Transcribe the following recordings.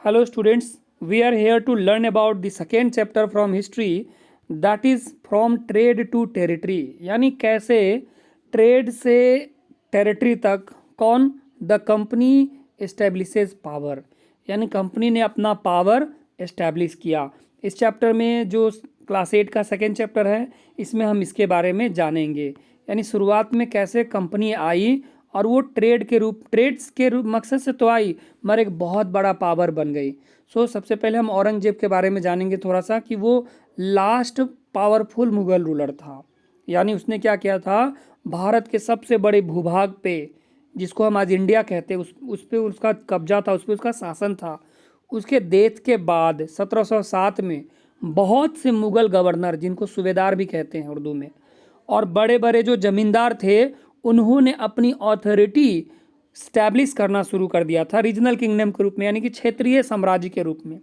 Hello students, we are here to learn about the second chapter from history, that is from trade to territory. यानी कैसे trade से territory तक कौन the company establishes power, यानी company ने अपना power establish किया। इस चैप्टर में जो क्लास 8 का सेकेंड चैप्टर है, इसमें हम इसके बारे में जानेंगे। यानी शुरुआत में कैसे कंपनी आई और वो ट्रेड्स के रूप मकसद से तो आई, मगर एक बहुत बड़ा पावर बन गई। सबसे पहले हम औरंगजेब के बारे में जानेंगे थोड़ा सा, कि वो लास्ट पावरफुल मुगल रूलर था। यानी उसने क्या किया था, भारत के सबसे बड़े भूभाग पे, जिसको हम आज इंडिया कहते हैं, उस पे उसका कब्जा था, उस पे उसका शासन था। उसके डेथ के बाद 1707 में बहुत से मुगल गवर्नर, जिनको सूबेदार भी कहते हैं उर्दू में, और बड़े बड़े जो जमींदार थे, उन्होंने अपनी अथॉरिटी स्टैब्लिश करना शुरू कर दिया था रीजनल किंगडम के रूप में, यानी कि क्षेत्रीय साम्राज्य के रूप में।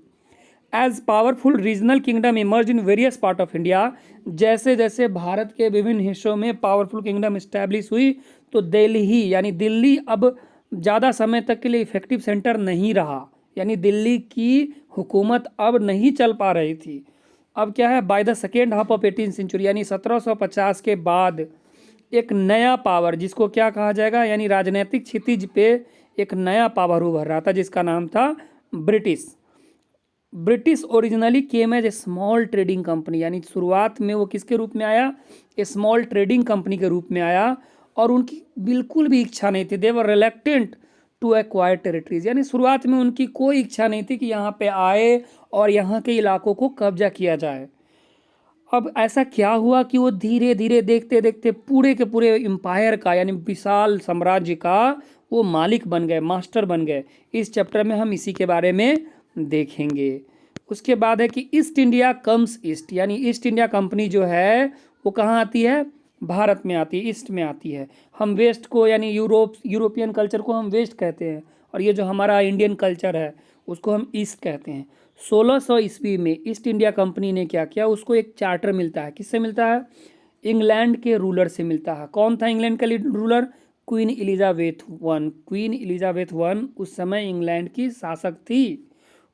As powerful regional kingdom emerge in various part of India, जैसे जैसे भारत के विभिन्न हिस्सों में पावरफुल किंगडम स्टैब्लिश हुई, तो दिल्ली यानी दिल्ली अब ज़्यादा समय तक के लिए इफेक्टिव सेंटर नहीं रहा। यानी दिल्ली की हुकूमत अब नहीं चल पा रही थी। अब क्या है, by the second half of 18th century, यानी 1750 के बाद एक नया पावर, जिसको क्या कहा जाएगा, यानी राजनीतिक क्षितिज पे एक नया पावर उभर रहा था, जिसका नाम था British originally came as a small trading company. यानी शुरुआत में वो किसके रूप में आया, ए स्मॉल ट्रेडिंग कंपनी के रूप में आया, और उनकी बिल्कुल भी इच्छा नहीं थी, दे वर रिलक्टेंट टू एक्वायर टेरिटरीज। यानी शुरुआत में उनकी कोई इच्छा नहीं थी कि यहाँ पे आए और यहाँ के इलाकों को कब्जा किया जाए। अब ऐसा क्या हुआ कि वो धीरे धीरे देखते देखते पूरे के पूरे एम्पायर का, यानी विशाल साम्राज्य का वो मालिक बन गए, मास्टर बन गए। इस चैप्टर में हम इसी के बारे में देखेंगे। उसके बाद है कि ईस्ट इंडिया कम्स ईस्ट, यानी ईस्ट इंडिया कंपनी जो है वो कहाँ आती है, भारत में आती है, ईस्ट में आती है। हम वेस्ट को, यानी यूरोपियन कल्चर को हम वेस्ट कहते हैं, और ये जो हमारा इंडियन कल्चर है उसको हम ईस्ट कहते हैं। 1600 ईस्वी में ईस्ट इंडिया कंपनी ने क्या किया, उसको एक चार्टर मिलता है। किससे मिलता है, इंग्लैंड के रूलर से मिलता है। कौन था इंग्लैंड का ruler, queen Elizabeth one. Queen Elizabeth one उस समय इंग्लैंड की शासक थी।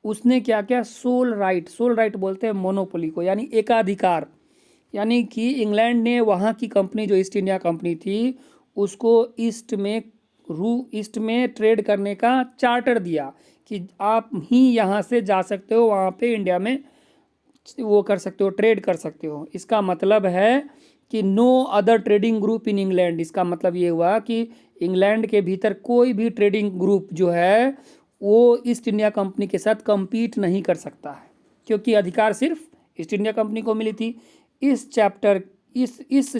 उसने क्या किया, सोल राइट बोलते हैं मोनोपोली को, यानी एकाधिकार। यानी कि इंग्लैंड ने वहाँ की कंपनी जो ईस्ट इंडिया कंपनी थी, उसको ईस्ट में ट्रेड करने का चार्टर दिया कि आप ही यहाँ से जा सकते हो, वहाँ पे इंडिया में वो कर सकते हो, ट्रेड कर सकते हो। इसका मतलब है कि no other trading group in England. इसका मतलब ये हुआ कि इंग्लैंड के भीतर कोई भी ट्रेडिंग ग्रुप जो है वो ईस्ट इंडिया कंपनी के साथ compete नहीं कर सकता है, क्योंकि अधिकार सिर्फ ईस्ट इंडिया कंपनी को मिली थी। इस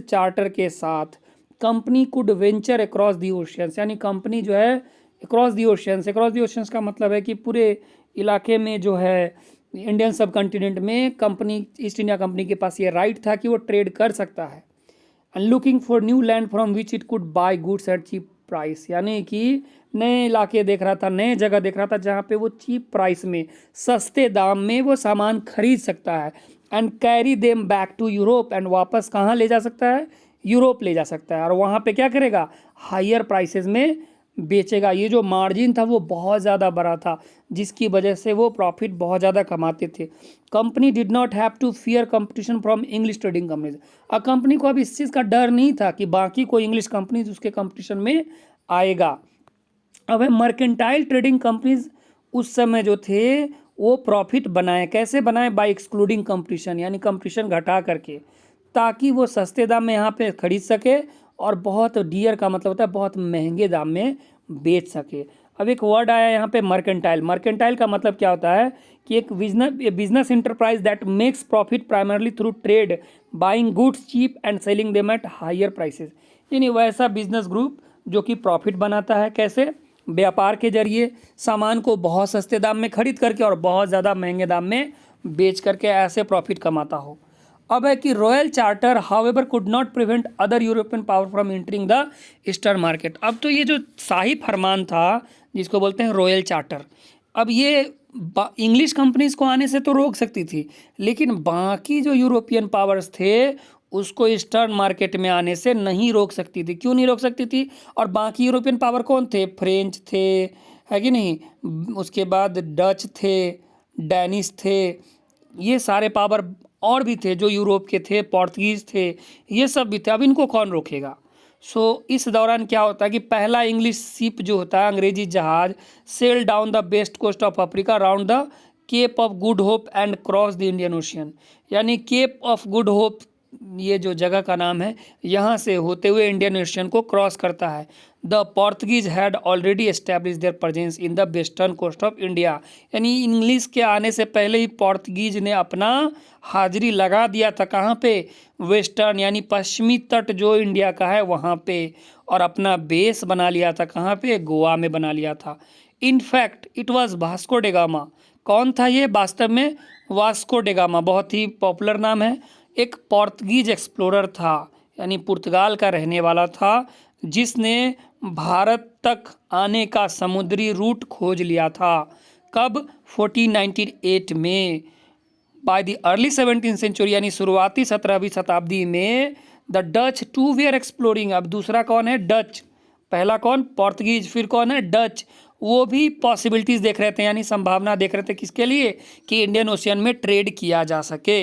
चार्टर के साथ company could venture across the oceans, यानी कंपनी जो है अक्रॉस दी ओशियंस का मतलब है कि पूरे इलाके में जो है इंडियन सब कॉन्टिनेंट में कंपनी, ईस्ट इंडिया कंपनी के पास ये राइट था कि वो ट्रेड कर सकता है। And looking for new land from which it could buy goods at cheap price, यानी कि नए इलाके देख रहा था, नए जगह देख रहा था जहाँ पे वो चीप प्राइस में, सस्ते दाम में वो सामान खरीद सकता है। And carry them back to Europe, and वापस कहाँ ले जा सकता है, यूरोप ले जा सकता है, और वहाँ पे क्या करेगा, हायर प्राइसेस में बेचेगा। ये जो मार्जिन था वो बहुत ज़्यादा बड़ा था, जिसकी वजह से वो प्रॉफिट बहुत ज़्यादा कमाते थे। Company did not have to fear competition from English trading companies. अब कंपनी को अब इस चीज़ का डर नहीं था कि बाकी कोई इंग्लिश कंपनीज उसके कंपटीशन में आएगा। अब है मर्केंटाइल ट्रेडिंग कंपनीज उस समय जो थे वो प्रॉफिट बनाए। कैसे बनाए, बाय एक्सक्लूडिंग कंपटीशन, यानी कंपटीशन घटा करके, ताकि वो सस्ते दाम में यहाँ पे खरीद सके और बहुत डियर का मतलब होता है बहुत महंगे दाम में बेच सके। अब एक वर्ड आया यहाँ पे मर्केंटाइल का मतलब क्या होता है कि एक business enterprise that makes profit primarily through trade, buying goods cheap and selling them at higher prices. यानी वैसा बिजनेस ग्रुप जो कि प्रॉफिट बनाता है, कैसे, व्यापार के जरिए सामान को बहुत सस्ते दाम में खरीद करके और बहुत ज़्यादा महंगे दाम में बेच करके ऐसे प्रॉफिट कमाता हो। अब है कि royal charter however could not prevent other European power from entering the eastern market. अब तो ये जो शाही फरमान था, जिसको बोलते हैं रॉयल चार्टर, अब ये इंग्लिश कंपनीज को आने से तो रोक सकती थी, लेकिन बाकी जो यूरोपियन पावर्स थे उसको ईस्टर्न मार्केट में आने से नहीं रोक सकती थी। क्यों नहीं रोक सकती थी, और बाकी यूरोपियन पावर कौन थे, फ्रेंच थे, है कि नहीं। उसके बाद डच थे, डैनिश थे, ये सारे पावर और भी थे जो यूरोप के थे, पोर्तुगीज थे, ये सब भी थे। अब इनको कौन रोकेगा। इस दौरान क्या होता है कि पहला इंग्लिश शिप जो होता है, अंग्रेजी जहाज, sail down the west coast of Africa round the Cape of Good Hope and cross the Indian Ocean. यानी केप ऑफ गुड होप ये जो जगह का नाम है, यहाँ से होते हुए इंडियन ओशियन को क्रॉस करता है। The Portuguese had already establish their presence in the western coast of India. यानी इंग्लिश के आने से पहले ही पोर्तुगीज ने अपना हाजिरी लगा दिया था। कहाँ पे? वेस्टर्न यानी पश्चिमी तट जो इंडिया का है वहाँ पे, और अपना बेस बना लिया था। कहाँ पे? गोवा में बना लिया था। In fact it was Vasco da Gama. कौन था ये वास्तव में? वास्को डेगामा, बहुत ही पॉपुलर नाम है। एक पोर्तुगीज एक्सप्लोरर था, यानी पुर्तगाल का रहने वाला था, जिसने भारत तक आने का समुद्री रूट खोज लिया था। कब? 1498 में। By the early 17th century यानी शुरुआती 17वीं शताब्दी में the Dutch too were exploring. अब दूसरा कौन है? डच। पहला कौन? पोर्तुगीज। फिर कौन है? डच। वो भी पॉसिबिलिटीज़ देख रहे थे, यानी संभावना देख रहे थे। किसके लिए? कि इंडियन ओशियन में ट्रेड किया जा सके।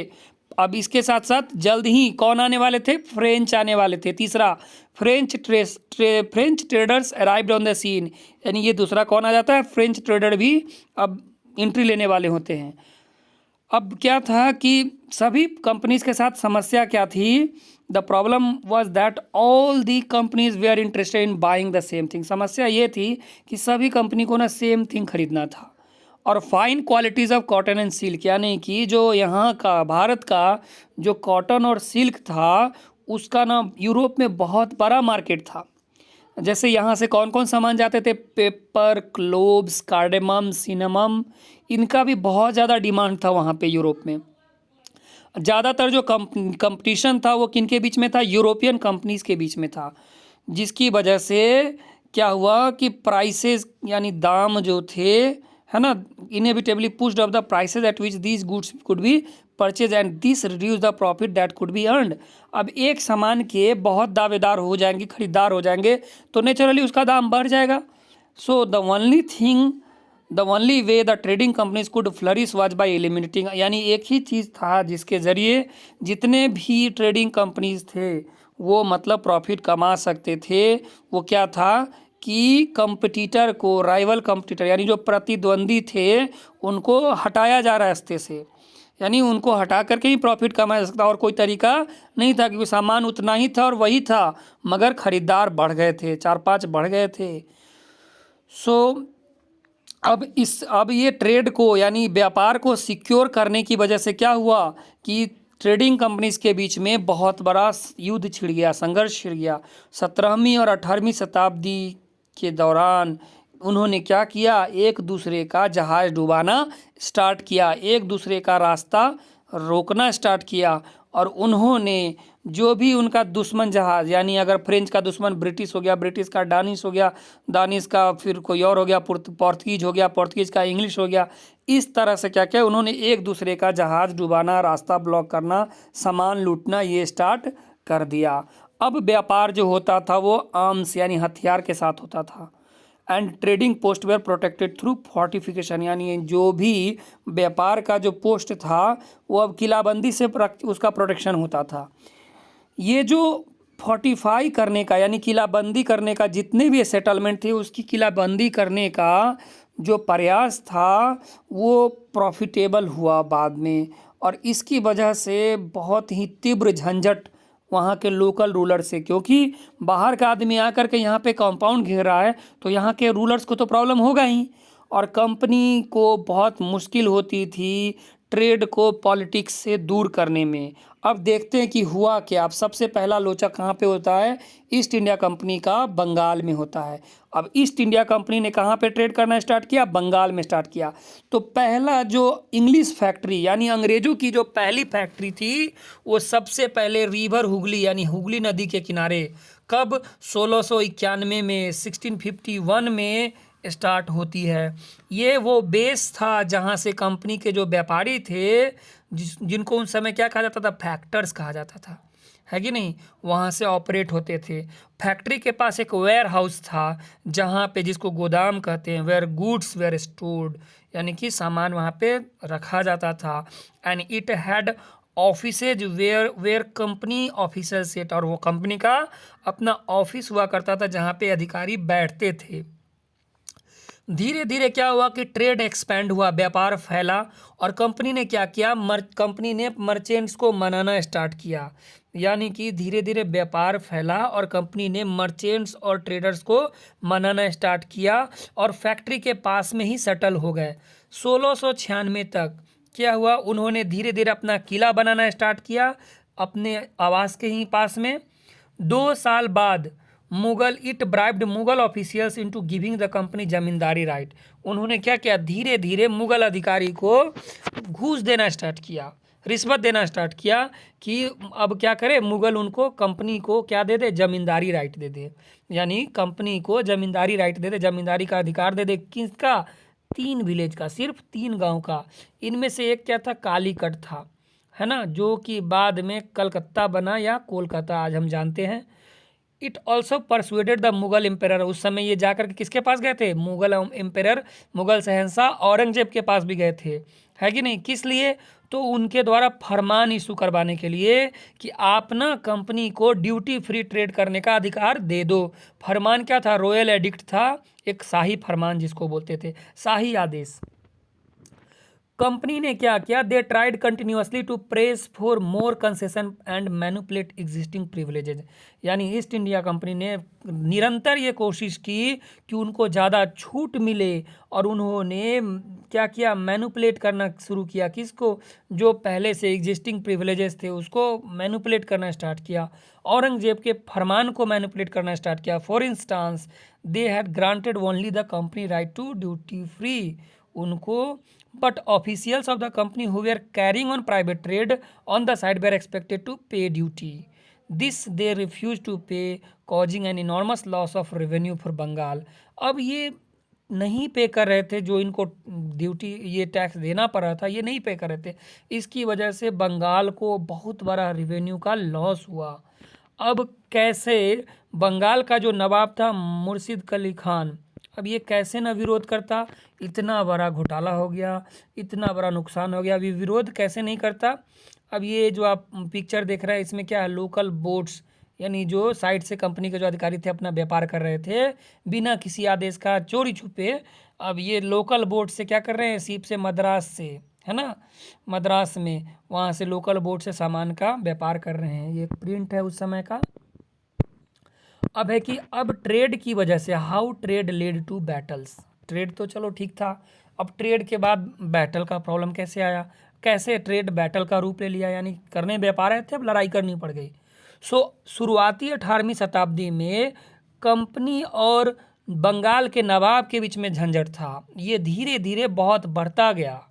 अब इसके साथ साथ जल्द ही कौन आने वाले थे? फ्रेंच आने वाले थे। तीसरा, French traders arrived on the scene. यानी ये दूसरा कौन आ जाता है? फ्रेंच ट्रेडर भी अब एंट्री लेने वाले होते हैं। अब क्या था कि सभी कंपनीज के साथ समस्या क्या थी? The problem was that all the companies we are interested in buying the same thing. समस्या ये थी कि सभी कंपनी को ना सेम थिंग खरीदना था। और fine qualities of cotton and silk, यानी कि जो यहाँ का भारत का जो कॉटन और सिल्क था उसका ना यूरोप में बहुत बड़ा मार्केट था। जैसे यहाँ से कौन कौन सामान जाते थे? पेपर, क्लोव्स, कार्डेमम, सिनेमम, इनका भी बहुत ज़्यादा डिमांड था वहाँ पे यूरोप में। ज़्यादातर जो कंपटीशन था वो किन के बीच में था? यूरोपियन कंपनीज के बीच में था, जिसकी वजह से क्या हुआ कि प्राइसेस यानी दाम जो थे, है ना, inevitably pushed up the prices eight which these goods could be purchase and this reduce the profit that could be earned. अब एक सामान के बहुत दावेदार हो जाएंगे, खरीदार हो जाएंगे, तो नेचुरली उसका दाम बढ़ जाएगा। So the only way the trading companies could flourish was by eliminating. यानी एक ही चीज़ था जिसके ज़रिए जितने भी ट्रेडिंग कंपनीज थे वो मतलब प्रॉफिट कमा सकते थे। वो क्या था कि कंपटीटर को, राइवल कंपटीटर यानी जो प्रतिद्वंदी थे, उनको हटाया जा रहा है रास्ते से। यानी उनको हटा करके ही प्रॉफिट कमाया जा सकता, और कोई तरीका नहीं था, क्योंकि सामान उतना ही था और वही था, मगर खरीदार बढ़ गए थे, 4-5 बढ़ गए थे। अब ये ट्रेड को यानी व्यापार को सिक्योर करने की वजह से क्या हुआ कि ट्रेडिंग कंपनीज के बीच में बहुत बड़ा युद्ध छिड़ गया, संघर्ष छिड़ गया। 17वीं और 18वीं शताब्दी के दौरान उन्होंने क्या किया? एक दूसरे का जहाज़ डुबाना स्टार्ट किया, एक दूसरे का रास्ता रोकना स्टार्ट किया, और उन्होंने जो भी उनका दुश्मन जहाज़, यानी अगर फ्रेंच का दुश्मन ब्रिटिश हो गया, ब्रिटिश का डानिश हो गया, दानिश का फिर कोई और हो गया, पोर्तुगीज हो गया, पोर्तुगीज का इंग्लिश हो गया, इस तरह से क्या किया उन्होंने? एक दूसरे का जहाज़ डुबाना, रास्ता ब्लॉक करना, सामान लूटना, ये स्टार्ट कर दिया। अब व्यापार जो होता था वो आर्म्स यानी हथियार के साथ होता था। And trading post were protected through fortification, यानी जो भी व्यापार का जो पोस्ट था वो अब किलाबंदी से उसका प्रोटेक्शन होता था। ये जो फोर्टिफाई करने का यानी किलाबंदी करने का, जितने भी सेटलमेंट थे उसकी किलाबंदी करने का जो प्रयास था वो प्रॉफिटेबल हुआ बाद में, और इसकी वजह से बहुत ही तीव्र झंझट वहाँ के लोकल रूलर से, क्योंकि बाहर का आदमी आकर के यहाँ पे कंपाउंड घेर रहा है तो यहाँ के रूलर्स को तो प्रॉब्लम होगा ही, और कंपनी को बहुत मुश्किल होती थी ट्रेड को पॉलिटिक्स से दूर करने में। अब देखते हैं कि हुआ क्या। अब सबसे पहला लोचा कहाँ पे होता है? ईस्ट इंडिया कंपनी का बंगाल में होता है। अब ईस्ट इंडिया कंपनी ने कहाँ पे ट्रेड करना स्टार्ट किया? बंगाल में स्टार्ट किया। तो पहला जो इंग्लिश फैक्ट्री यानी अंग्रेजों की जो पहली फैक्ट्री थी वो सबसे पहले रिवर हुगली यानी हुगली नदी के किनारे, कब? 1691 में, 1651 में स्टार्ट होती है। ये वो बेस था जहाँ से कंपनी के जो व्यापारी थे, जिनको उन समय क्या कहा जाता था? फैक्टर्स कहा जाता था। है कि नहीं, वहाँ से ऑपरेट होते थे। फैक्ट्री के पास एक वेयर हाउस था, जहाँ पे, जिसको गोदाम कहते हैं, वेयर गुड्स वेयर स्टोर्ड, यानी कि सामान वहाँ पे रखा जाता था। And it had offices where were company officer set, और वो कंपनी का अपना ऑफिस हुआ करता था जहाँ पे अधिकारी बैठते थे। धीरे धीरे क्या हुआ कि ट्रेड एक्सपेंड हुआ, व्यापार फैला, और कंपनी ने क्या किया, कंपनी ने मर्चेंट्स को मनाना स्टार्ट किया। यानी कि धीरे धीरे व्यापार फैला और कंपनी ने मर्चेंट्स और ट्रेडर्स को मनाना स्टार्ट किया और फैक्ट्री के पास में ही सेटल हो गए। 1696 तक क्या हुआ, उन्होंने धीरे धीरे अपना किला बनाना स्टार्ट किया अपने आवास के ही पास में। 2 साल बाद Mughal it bribed Mughal officials into giving the company zamindari right. उन्होंने क्या किया, धीरे धीरे मुगल अधिकारी को घूस देना स्टार्ट किया, रिश्वत देना स्टार्ट किया कि अब क्या करे, मुगल उनको कंपनी को क्या दे दे, जमींदारी राइट दे दे, यानी कंपनी को जमींदारी राइट दे दे, जमींदारी का अधिकार दे दे। किसका, 3 विलेज का, सिर्फ 3 गांव का। इनमें से एक क्या था, कालीकट था, है ना, जो कि बाद में कलकत्ता बना या कोलकाता आज हम जानते हैं। It also persuaded the Mughal emperor, उस समय ये जाकर के किसके पास गए थे, मुगल एम्पेरर, मुगल शहंशाह औरंगजेब के पास भी गए थे, है कि नहीं। किस लिए, तो उनके द्वारा फरमान इशू करवाने के लिए कि आप ना कंपनी को ड्यूटी फ्री ट्रेड करने का अधिकार दे दो। फरमान क्या था, रॉयल एडिक्ट था, एक शाही फरमान जिसको बोलते थे, शाही आदेश। कंपनी ने क्या किया, they tried continuously to press for more concession and manipulate existing privileges, यानी ईस्ट इंडिया कंपनी ने निरंतर ये कोशिश की कि उनको ज़्यादा छूट मिले, और उन्होंने क्या किया, मैनिपुलेट करना शुरू किया, किसको, जो पहले से एग्जिस्टिंग प्रिविलेजेस थे उसको मैनिपुलेट करना स्टार्ट किया, औरंगजेब के फरमान को मैनिपुलेट करना स्टार्ट किया। For instance they had granted only the company right to duty free, उनको, but officials of the company who were carrying on private trade on the side were expected to pay duty. This they refused to pay, causing an enormous loss of revenue for Bengal. अब ये नहीं पे कर रहे थे, जो इनको duty ये टैक्स देना पड़ रहा था, ये नहीं पे कर रहे थे, इसकी वजह से बंगाल को बहुत बड़ा रिवेन्यू का लॉस हुआ। अब कैसे, बंगाल का जो नवाब था मुर्शिद कुली खान, अब ये कैसे ना विरोध करता, इतना बड़ा घोटाला हो गया, इतना बड़ा नुकसान हो गया, अभी विरोध कैसे नहीं करता। अब ये जो आप पिक्चर देख रहे हैं, इसमें क्या है, लोकल बोट्स, यानी जो साइड से कंपनी के जो अधिकारी थे अपना व्यापार कर रहे थे बिना किसी आदेश का, चोरी छुपे। अब ये लोकल बोट से क्या कर रहे हैं, शिप से, मद्रास से, है ना, मद्रास में, वहाँ से लोकल बोट से सामान का व्यापार कर रहे हैं। ये प्रिंट है उस समय का। अब है कि अब ट्रेड की वजह से, how trade led to battles, trade तो चलो ठीक था, अब ट्रेड के बाद बैटल का प्रॉब्लम कैसे आया, कैसे ट्रेड बैटल का रूप ले लिया, यानी करने व्यापार आए थे, अब लड़ाई करनी पड़ गई। शुरुआती 18वीं शताब्दी में कंपनी और बंगाल के नवाब के बीच में झंझट था, ये धीरे धीरे बहुत बढ़ता गया,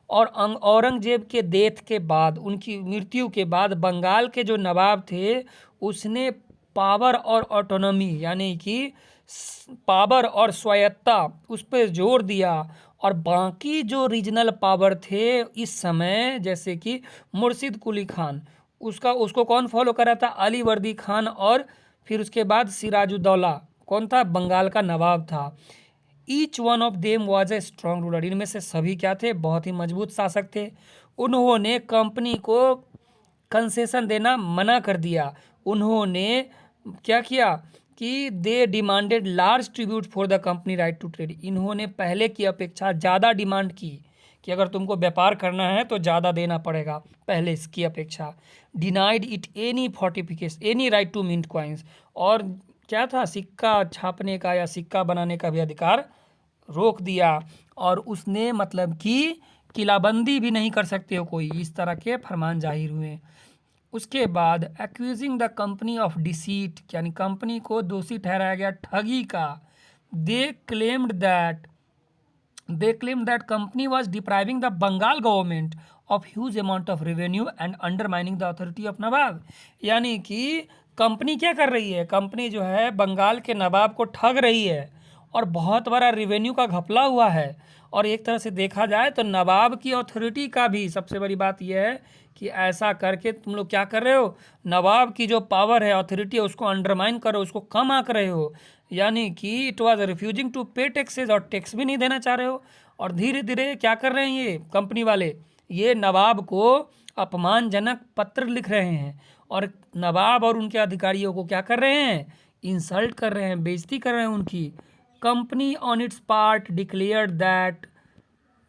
और औरंगजेब के डेथ के बाद, उनकी मृत्यु के बाद, बंगाल के जो नवाब थे उसने पावर और ऑटोनॉमी, यानी कि पावर और स्वायत्ता, उस पर जोर दिया, और बाकी जो रीजनल पावर थे इस समय, जैसे कि मुर्शिद कुली खान, उसको कौन फॉलो कर रहा था, अली वर्दी खान, और फिर उसके बाद सिराजुद्दौला, कौन था, बंगाल का नवाब था। Each one of them was a strong ruler, इनमें से सभी क्या थे, बहुत ही मजबूत शासक थे। उन्होंने कंपनी को कंसेशन देना मना कर दिया। उन्होंने क्या किया कि they demanded large tribute for the company right to trade, इन्होंने पहले की अपेक्षा ज़्यादा डिमांड की कि अगर तुमको व्यापार करना है तो ज़्यादा देना पड़ेगा पहले इसकी अपेक्षा। Denied it any fortification any right to mint coins, और क्या था, सिक्का छापने का या सिक्का बनाने का भी अधिकार रोक दिया, और उसने मतलब कि किलाबंदी भी नहीं कर सकते हो कोई, इस तरह के फरमान जाहिर हुए। उसके बाद accusing the company of deceit, यानी कंपनी को दोषी ठहराया गया ठगी का। They claimed that company was depriving the Bengal government of huge amount of revenue and undermining the authority of nawab, यानी कि कंपनी क्या कर रही है, कंपनी जो है बंगाल के नवाब को ठग रही है और बहुत बड़ा रेवेन्यू का घपला हुआ है, और एक तरह से देखा जाए तो नवाब की अथॉरिटी का भी सबसे बड़ी बात यह है कि ऐसा करके तुम लोग क्या कर रहे हो, नवाब की जो पावर है, अथॉरिटी है, उसको अंडरमाइन कर रहे हो, उसको कम आंक रहे हो। यानी कि इट वाज रिफ्यूजिंग टू पे टैक्सेस, और टैक्स भी नहीं देना चाह रहे हो। और धीरे धीरे क्या कर रहे हैं ये कंपनी वाले, ये नवाब को अपमानजनक पत्र लिख रहे हैं और नवाब और उनके अधिकारियों को क्या कर रहे हैं, इंसल्ट कर रहे हैं, बेइज्जती कर रहे हैं उनकी। Company on it's part declared that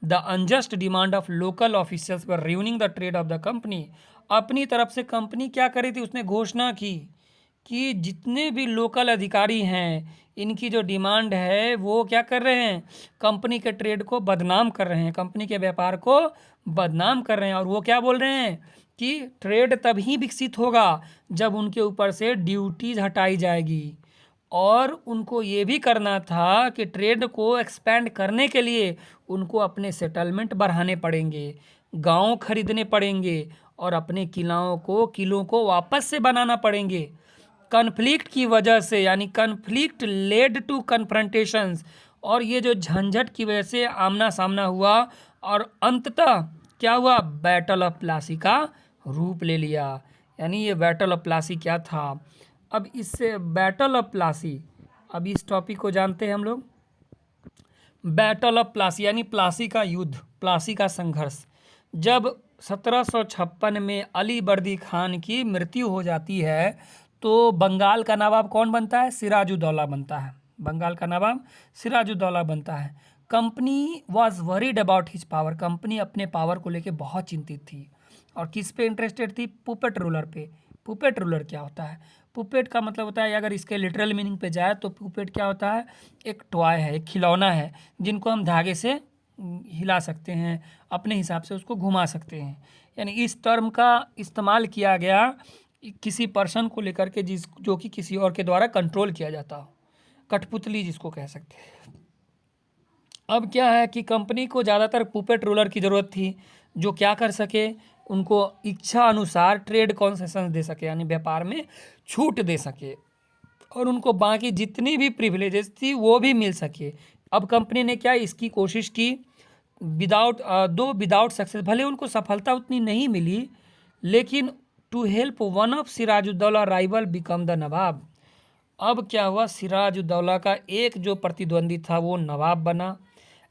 the unjust demand of local officers were ruining the trade of the company. अपनी तरफ से कंपनी क्या करी थी, उसने घोषणा की कि जितने भी लोकल अधिकारी हैं, इनकी जो डिमांड है वो क्या कर रहे हैं, कंपनी के ट्रेड को बदनाम कर रहे हैं, कंपनी के व्यापार को बदनाम कर रहे हैं। और वो क्या बोल रहे हैं कि ट्रेड तभी विकसित होगा जब उनके ऊपर से ड्यूटीज हटाई जाएगी। और उनको ये भी करना था कि ट्रेड को एक्सपेंड करने के लिए उनको अपने सेटलमेंट बढ़ाने पड़ेंगे, गांव खरीदने पड़ेंगे और अपने किलों को वापस से बनाना पड़ेंगे। कन्फ्लिक्ट की वजह से, यानी कन्फ्लिक्ट लेड टू कन्फ्रंटेशंस, और ये जो झंझट की वजह से आमना सामना हुआ और अंततः क्या हुआ, बैटल ऑफ प्लासी का रूप ले लिया। यानी ये बैटल ऑफ प्लासी क्या था। अब इससे बैटल ऑफ प्लासी, अब इस टॉपिक को जानते हैं हम लोग। बैटल ऑफ प्लासी यानी प्लासी का युद्ध, प्लासी का संघर्ष। जब 1756 में अली बर्दी खान की मृत्यु हो जाती है तो बंगाल का नवाब कौन बनता है, सिराजुद्दौला बनता है। बंगाल का नवाब सिराजुद्दौला बनता है। Company was worried about his power, company अपने पावर को लेके बहुत चिंतित थी। और किस पे इंटरेस्टेड थी, पुपेट रूलर पे। पुपेट रूलर क्या होता है, पुपेट का मतलब होता है, अगर इसके लिटरल मीनिंग पे जाए तो पुपेट क्या होता है, एक टॉय है, एक खिलौना है जिनको हम धागे से हिला सकते हैं, अपने हिसाब से उसको घुमा सकते हैं। यानी इस टर्म का इस्तेमाल किया गया किसी पर्सन को लेकर के जो कि किसी और के द्वारा कंट्रोल किया जाता हो, कठपुतली जिसको कह सकते हैं। अब क्या है कि कंपनी को ज़्यादातर पुपेट रूलर की ज़रूरत थी जो क्या कर सके, उनको इच्छा अनुसार ट्रेड कॉन्सेशन दे सके, यानी व्यापार में छूट दे सके और उनको बाकी जितनी भी प्रिविलेजेस थी वो भी मिल सके। अब कंपनी ने क्या इसकी कोशिश की, विदाउट सक्सेस, भले उनको सफलता उतनी नहीं मिली, लेकिन to help one of Sirajuddaulah rival become the nawab. अब क्या हुआ, सिराजुद्दौला का एक जो प्रतिद्वंदी था वो नवाब बना।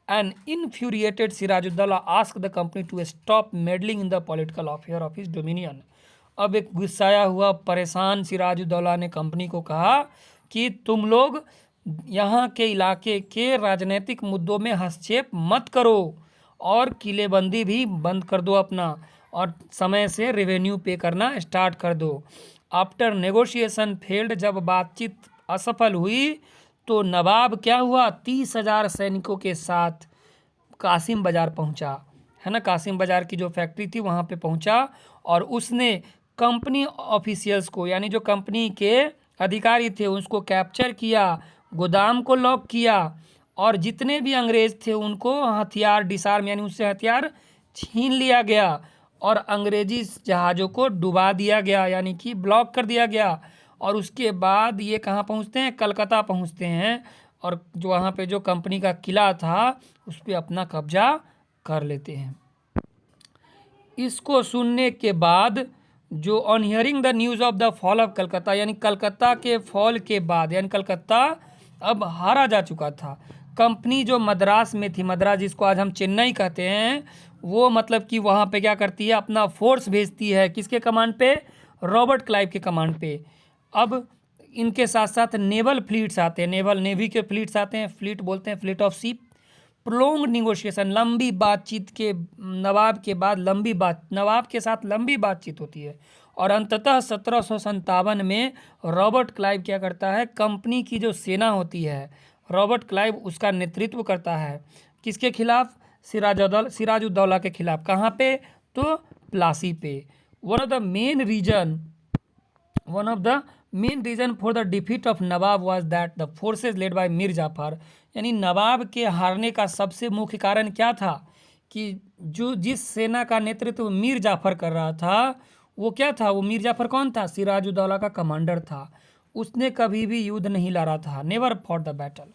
An infuriated Sirajuddaulah ask the company to stop meddling in the political affair of his dominion. अब एक गुस्साया हुआ परेशान सिराजुद्दौला ने कंपनी को कहा कि तुम लोग यहाँ के इलाके के राजनीतिक मुद्दों में हस्तक्षेप मत करो और किलेबंदी भी बंद कर दो अपना, और समय से रेवेन्यू पे करना स्टार्ट कर दो। आफ्टर नेगोशिएशन फेल्ड, जब बातचीत असफल हुई तो नवाब क्या हुआ, 30,000 सैनिकों के साथ कासिम बाज़ार पहुंचा, है ना, कासिम बाज़ार की जो फैक्ट्री थी वहां पे पहुंचा और उसने कंपनी ऑफिशियल्स को, यानी जो कंपनी के अधिकारी थे उसको कैप्चर किया, गोदाम को लॉक किया और जितने भी अंग्रेज थे उनको हथियार डिसआर्म, यानी उससे हथियार छीन लिया गया और अंग्रेजी जहाज़ों को डुबा दिया गया, यानी कि ब्लॉक कर दिया गया। और उसके बाद ये कहाँ पहुँचते हैं, कलकत्ता पहुँचते हैं और जो वहाँ पे जो कंपनी का किला था उस पर अपना कब्जा कर लेते हैं। इसको सुनने के बाद जो on hearing the news of the fall of Calcutta, यानी कलकत्ता के फॉल के बाद, यानी कलकत्ता अब हारा जा चुका था। कंपनी जो मद्रास में थी, मद्रास जिसको आज हम चेन्नई कहते हैं, वो मतलब कि वहाँ पे क्या करती है, अपना फोर्स भेजती है किसके कमांड पे, रॉबर्ट क्लाइव के कमांड पे। अब इनके साथ साथ नेवल फ्लीट्स आते हैं, नेवल नेवी के फ्लीट्स आते हैं, फ्लीट बोलते हैं fleet of ship. Prolong negotiation, लंबी बातचीत के नवाब के बाद नवाब के साथ लंबी बातचीत होती है और अंततः 1757 में रॉबर्ट क्लाइव क्या करता है, कंपनी की जो सेना होती है, रॉबर्ट क्लाइव उसका नेतृत्व करता है किसके खिलाफ, सिराजुद्दौला के खिलाफ। कहाँ पे, तो प्लासी पे। One of the main reason for the defeat of nawab was that the forces led by Mir Jafar, यानी नवाब के हारने का सबसे मुख्य कारण क्या था कि जिस सेना का नेतृत्व मीर जाफर कर रहा था वो क्या था, वो मीर जाफर कौन था, सिराजुद्दौला का कमांडर था। उसने कभी भी युद्ध नहीं लड़ा था, never fought the battle.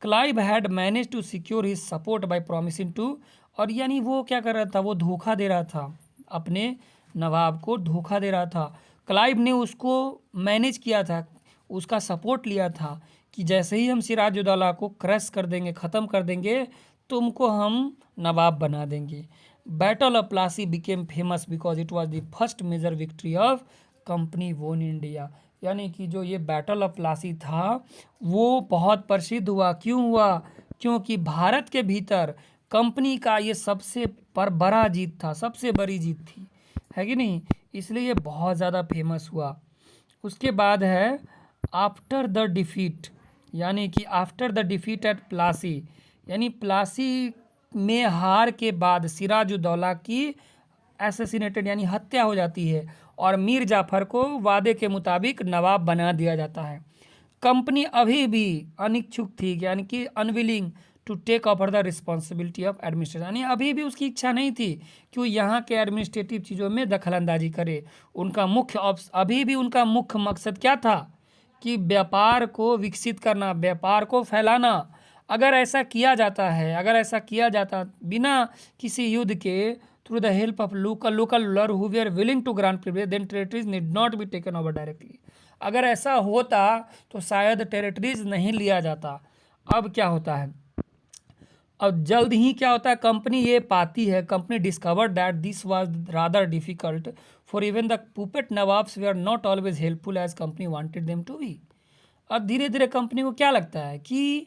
Clive had manage to secure his support by promising to, और यानी वो क्या कर रहा था, वो धोखा दे रहा था, अपने नवाब को धोखा दे रहा था। क्लाइव ने उसको मैनेज किया था, उसका सपोर्ट लिया था कि जैसे ही हम सिराजुद्दौला को क्रश कर देंगे, ख़त्म कर देंगे, तुमको हम नवाब बना देंगे। Battle of Plassey became famous because it was the first major victory of company won India. यानी कि जो ये बैटल ऑफ प्लासी था वो बहुत प्रसिद्ध हुआ। क्यों हुआ? क्योंकि भारत के भीतर कंपनी का ये सबसे बड़ा जीत था, सबसे बड़ी जीत थी, है कि नहीं, इसलिए ये बहुत ज़्यादा फेमस हुआ। उसके बाद है आफ्टर द डिफीट, यानी कि after the defeat at Plassey, यानी प्लासी में हार के बाद सिराजुद्दौला की एसेसिनेटेड यानी हत्या हो जाती है और मीर जाफर को वादे के मुताबिक नवाब बना दिया जाता है। कंपनी अभी भी अनिच्छुक थी, यानी कि unwilling to take over the responsibility of administration, यानी अभी भी उसकी इच्छा नहीं थी कि वो यहाँ के एडमिनिस्ट्रेटिव चीज़ों में दखलंदाजी करे। उनका अभी भी उनका मुख्य मकसद क्या था कि व्यापार को विकसित करना, व्यापार को फैलाना। अगर ऐसा किया जाता है, अगर ऐसा किया जाता बिना किसी युद्ध के, through the help of local ruler who we are willing to grant privilege, then territories need not be taken over directly. अगर ऐसा होता तो शायद टेरिटरीज नहीं लिया जाता। अब क्या होता है, अब जल्द ही क्या होता है, कंपनी ये पाती है, company discovered that this was rather difficult for even the puppet nawabs they are not always helpful as company wanted them to be. और धीरे धीरे कंपनी को क्या लगता है कि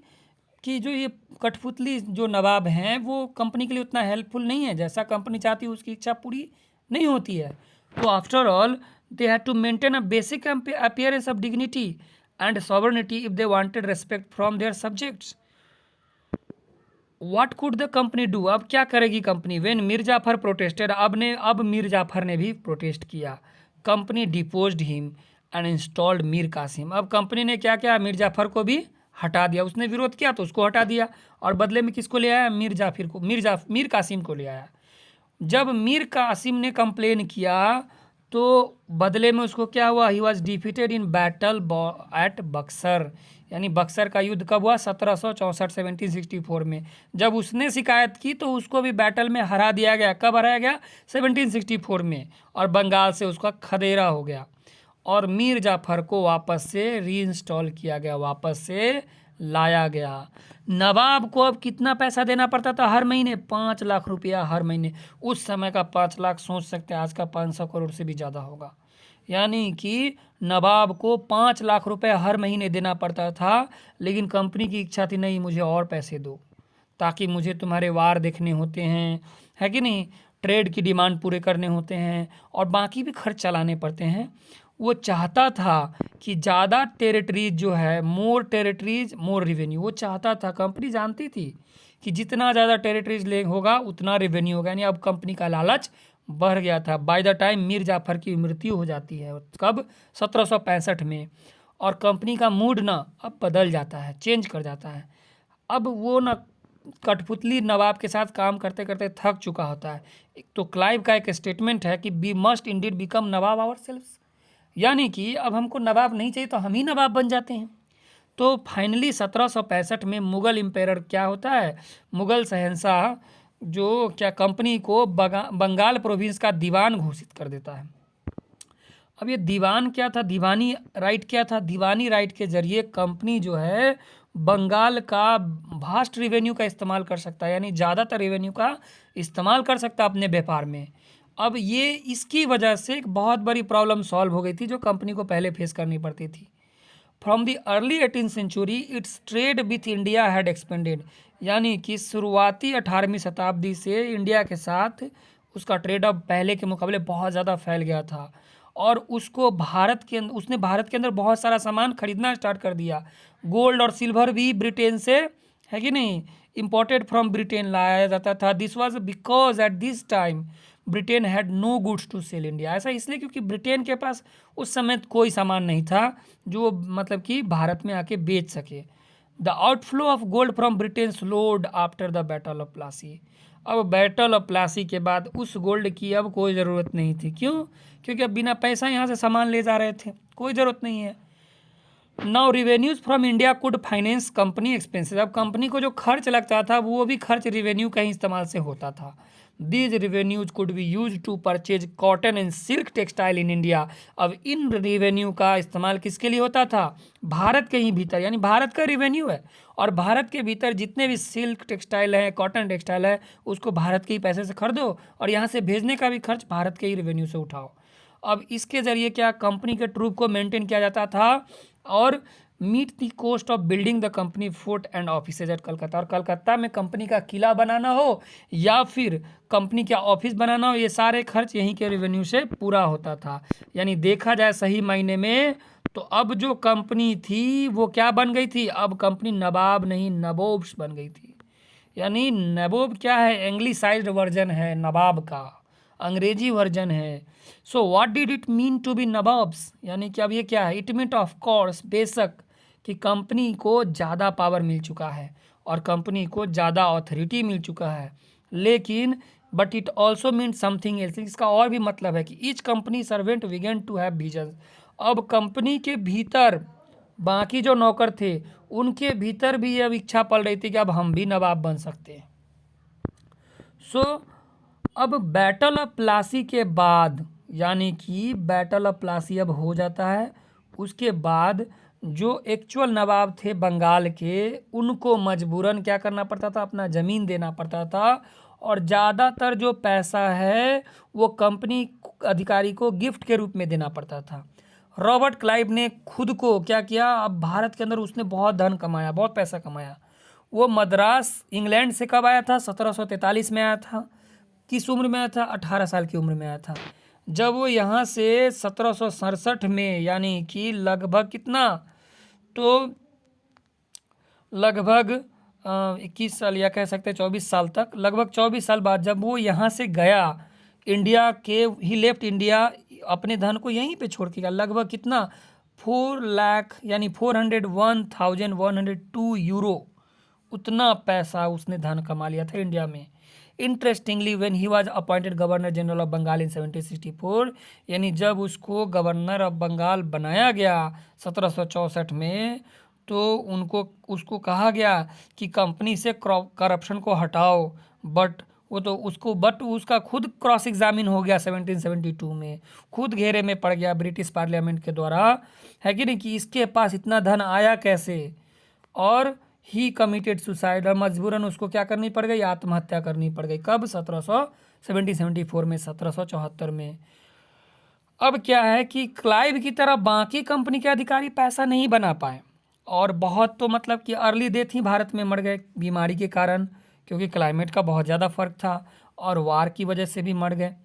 जो ये कठपुतली जो नवाब हैं वो कंपनी के लिए उतना हेल्पफुल नहीं है, जैसा कंपनी चाहती है उसकी इच्छा पूरी नहीं होती है। तो after all they had to maintain a basic appearance of dignity and sovereignty if they wanted respect from their subjects. What could the company do, अब क्या करेगी company? When Mir Jafar protested, अब मीर जाफर ने भी प्रोटेस्ट किया। Company deposed him and installed Mir Qasim. अब company ने क्या किया, मीर जाफर को भी हटा दिया। उसने विरोध किया तो उसको हटा दिया और बदले में किसको ले आया, मीर कासिम को ले आया। जब मीर कासिम ने कंप्लेन किया तो बदले में उसको क्या हुआ, he was defeated in battle eight Buxar, यानी बक्सर का युद्ध कब हुआ, 1764 1764 में। जब उसने शिकायत की तो उसको भी बैटल में हरा दिया गया। कब हराया गया, 1764 में, और बंगाल से उसका खदेरा हो गया और मीर जाफर को वापस से रीइंस्टॉल किया गया, वापस से लाया गया। नवाब को अब कितना पैसा देना पड़ता था हर महीने, 5 लाख रुपया हर महीने। उस समय का 5 लाख सोच सकते हैं, आज का 500 करोड़ से भी ज़्यादा होगा। यानी कि नवाब को 5 लाख रुपए हर महीने देना पड़ता था, लेकिन कंपनी की इच्छा थी नहीं, मुझे और पैसे दो ताकि मुझे तुम्हारे वार देखने होते हैं, है कि नहीं, ट्रेड की डिमांड पूरे करने होते हैं और बाकी भी खर्च चलाने पड़ते हैं। वो चाहता था कि ज़्यादा टेरिटरीज जो है, मोर टेरिटरीज मोर रेवेन्यू, वो चाहता था। कंपनी जानती थी कि जितना ज़्यादा टेरिटरीज ले होगा उतना रेवेन्यू होगा, यानी अब कंपनी का लालच बढ़ गया था। By the time Mir Jafar की मृत्यु हो जाती है, कब, 1765 में, और कंपनी का मूड ना अब बदल जाता है, चेंज कर जाता है। अब वो ना कठपुतली नवाब के साथ काम करते करते थक चुका होता है। तो क्लाइव का एक स्टेटमेंट है कि we must indeed become nawab ourselves, यानी कि अब हमको नवाब नहीं चाहिए तो हम ही नवाब बन जाते हैं। तो फाइनली 1765 में मुग़ल एम्पायर क्या होता है, मुग़ल शहंशाह जो क्या कंपनी को बंगाल प्रोविंस का दीवान घोषित कर देता है। अब ये दीवान क्या था, दीवानी राइट क्या था, दीवानी राइट के जरिए कंपनी जो है बंगाल का वास्ट रेवेन्यू का इस्तेमाल कर सकता है, यानी ज़्यादातर रेवेन्यू का इस्तेमाल कर सकता है अपने व्यापार में। अब ये इसकी वजह से एक बहुत बड़ी प्रॉब्लम सॉल्व हो गई थी जो कंपनी को पहले फेस करनी पड़ती थी। From the early 18th century its trade with India had expanded, यानी कि शुरुआती 18वीं शताब्दी से इंडिया के साथ उसका ट्रेड अब पहले के मुकाबले बहुत ज़्यादा फैल गया था और उसको उसने भारत के अंदर बहुत सारा सामान खरीदना स्टार्ट कर दिया। गोल्ड और सिल्वर भी ब्रिटेन से, है कि नहीं, इम्पोर्टेड फ्रॉम ब्रिटेन लाया जाता था। This was because at this time Britain had no goods to sell India. ऐसा इसलिए क्योंकि ब्रिटेन के पास उस समय कोई सामान नहीं था जो मतलब कि भारत में आके बेच सके। The outflow of gold from Britain slowed after the battle of Plassey. अब बैटल ऑफ प्लासी के बाद उस गोल्ड की अब कोई ज़रूरत नहीं थी। क्यों? क्योंकि अब बिना पैसा यहाँ से सामान ले जा रहे थे, कोई ज़रूरत नहीं है। Now revenues from India could finance company expenses. अब कंपनी को जो खर्च लगता था वो भी खर्च रिवेन्यू का ही इस्तेमाल से होता था। These revenues could be use to purchase cotton and silk textile in India. अब इन रिवेन्यू का इस्तेमाल किसके लिए होता था? भारत के ही भीतर, यानी भारत का रिवेन्यू है और भारत के भीतर जितने भी सिल्क टेक्सटाइल है, कॉटन टेक्सटाइल है, उसको भारत के ही पैसे से खरीदो और यहाँ से भेजने का भी खर्च भारत के ही रिवेन्यू से उठाओ। अब इसके ज़रिए क्या कंपनी के ट्रूप को मेंटेन किया जाता था और meet the cost of building the company fort and offices at Calcutta. और कलकत्ता में कंपनी का किला बनाना हो या फिर कंपनी का ऑफिस बनाना हो, ये सारे खर्च यहीं के रेवेन्यू से पूरा होता था। यानी देखा जाए सही मायने में तो अब जो कंपनी थी वो क्या बन गई थी? अब कंपनी नवाब नहीं नबोब्स बन गई थी। यानी नबोब क्या है? एंग्लिसाइज्ड वर्जन है नवाब का, अंग्रेजी वर्जन है। So what did it mean to be nawabs? यानी कि अब ये क्या है? इट मीन ऑफ कोर्स, बेशक कि कंपनी को ज़्यादा पावर मिल चुका है और कंपनी को ज़्यादा अथॉरिटी मिल चुका है, लेकिन but it also meant something else. इसका और भी मतलब है कि each company servant began to have vision. अब कंपनी के भीतर बाकी जो नौकर थे उनके भीतर भी यह इच्छा पल रही थी कि अब हम भी नवाब बन सकते हैं। सो अब बैटल ऑफ प्लासी के बाद, यानी कि बैटल ऑफ प्लासी अब हो जाता है, उसके बाद जो एक्चुअल नवाब थे बंगाल के उनको मजबूरन क्या करना पड़ता था? अपना ज़मीन देना पड़ता था और ज़्यादातर जो पैसा है वो कंपनी अधिकारी को गिफ्ट के रूप में देना पड़ता था। रॉबर्ट क्लाइव ने खुद को क्या किया? अब भारत के अंदर उसने बहुत धन कमाया, बहुत पैसा कमाया। वो मद्रास इंग्लैंड से कब आया था? 1743 में आया था। किस उम्र में आया था? 18 साल की उम्र में आया था। जब वो यहाँ से 1767 में, यानी कि लगभग कितना, तो लगभग 21 साल या कह सकते हैं 24 साल तक, लगभग 24 साल बाद जब वो यहाँ से गया इंडिया के, ही लेफ्ट इंडिया, अपने धन को यहीं पे छोड़ के गया। लगभग कितना? 4 लाख यानी 401,102 यूरो, उतना पैसा उसने धन कमा लिया था इंडिया में। Interestingly when he was appointed governor general of Bengal in 1764, यानी जब उसको गवर्नर ऑफ बंगाल बनाया गया 1764 में, तो उसको कहा गया कि कंपनी से करप्शन को हटाओ, बट उसका खुद क्रॉस एग्जामिन हो गया 1772 में, खुद घेरे में पड़ गया ब्रिटिश पार्लियामेंट के द्वारा, है कि नहीं, कि इसके पास इतना धन आया कैसे। और ही कमिटेड सुसाइड, और मजबूरन उसको क्या करनी पड़ गई? आत्महत्या करनी पड़ गई। कब? 1774 में, 1774 में। अब क्या है कि क्लाइव की तरह बाकी कंपनी के अधिकारी पैसा नहीं बना पाए और बहुत तो मतलब कि अर्ली डेथ ही भारत में मर गए बीमारी के कारण, क्योंकि क्लाइमेट का बहुत ज़्यादा फर्क था और वार की वजह से भी मर गए,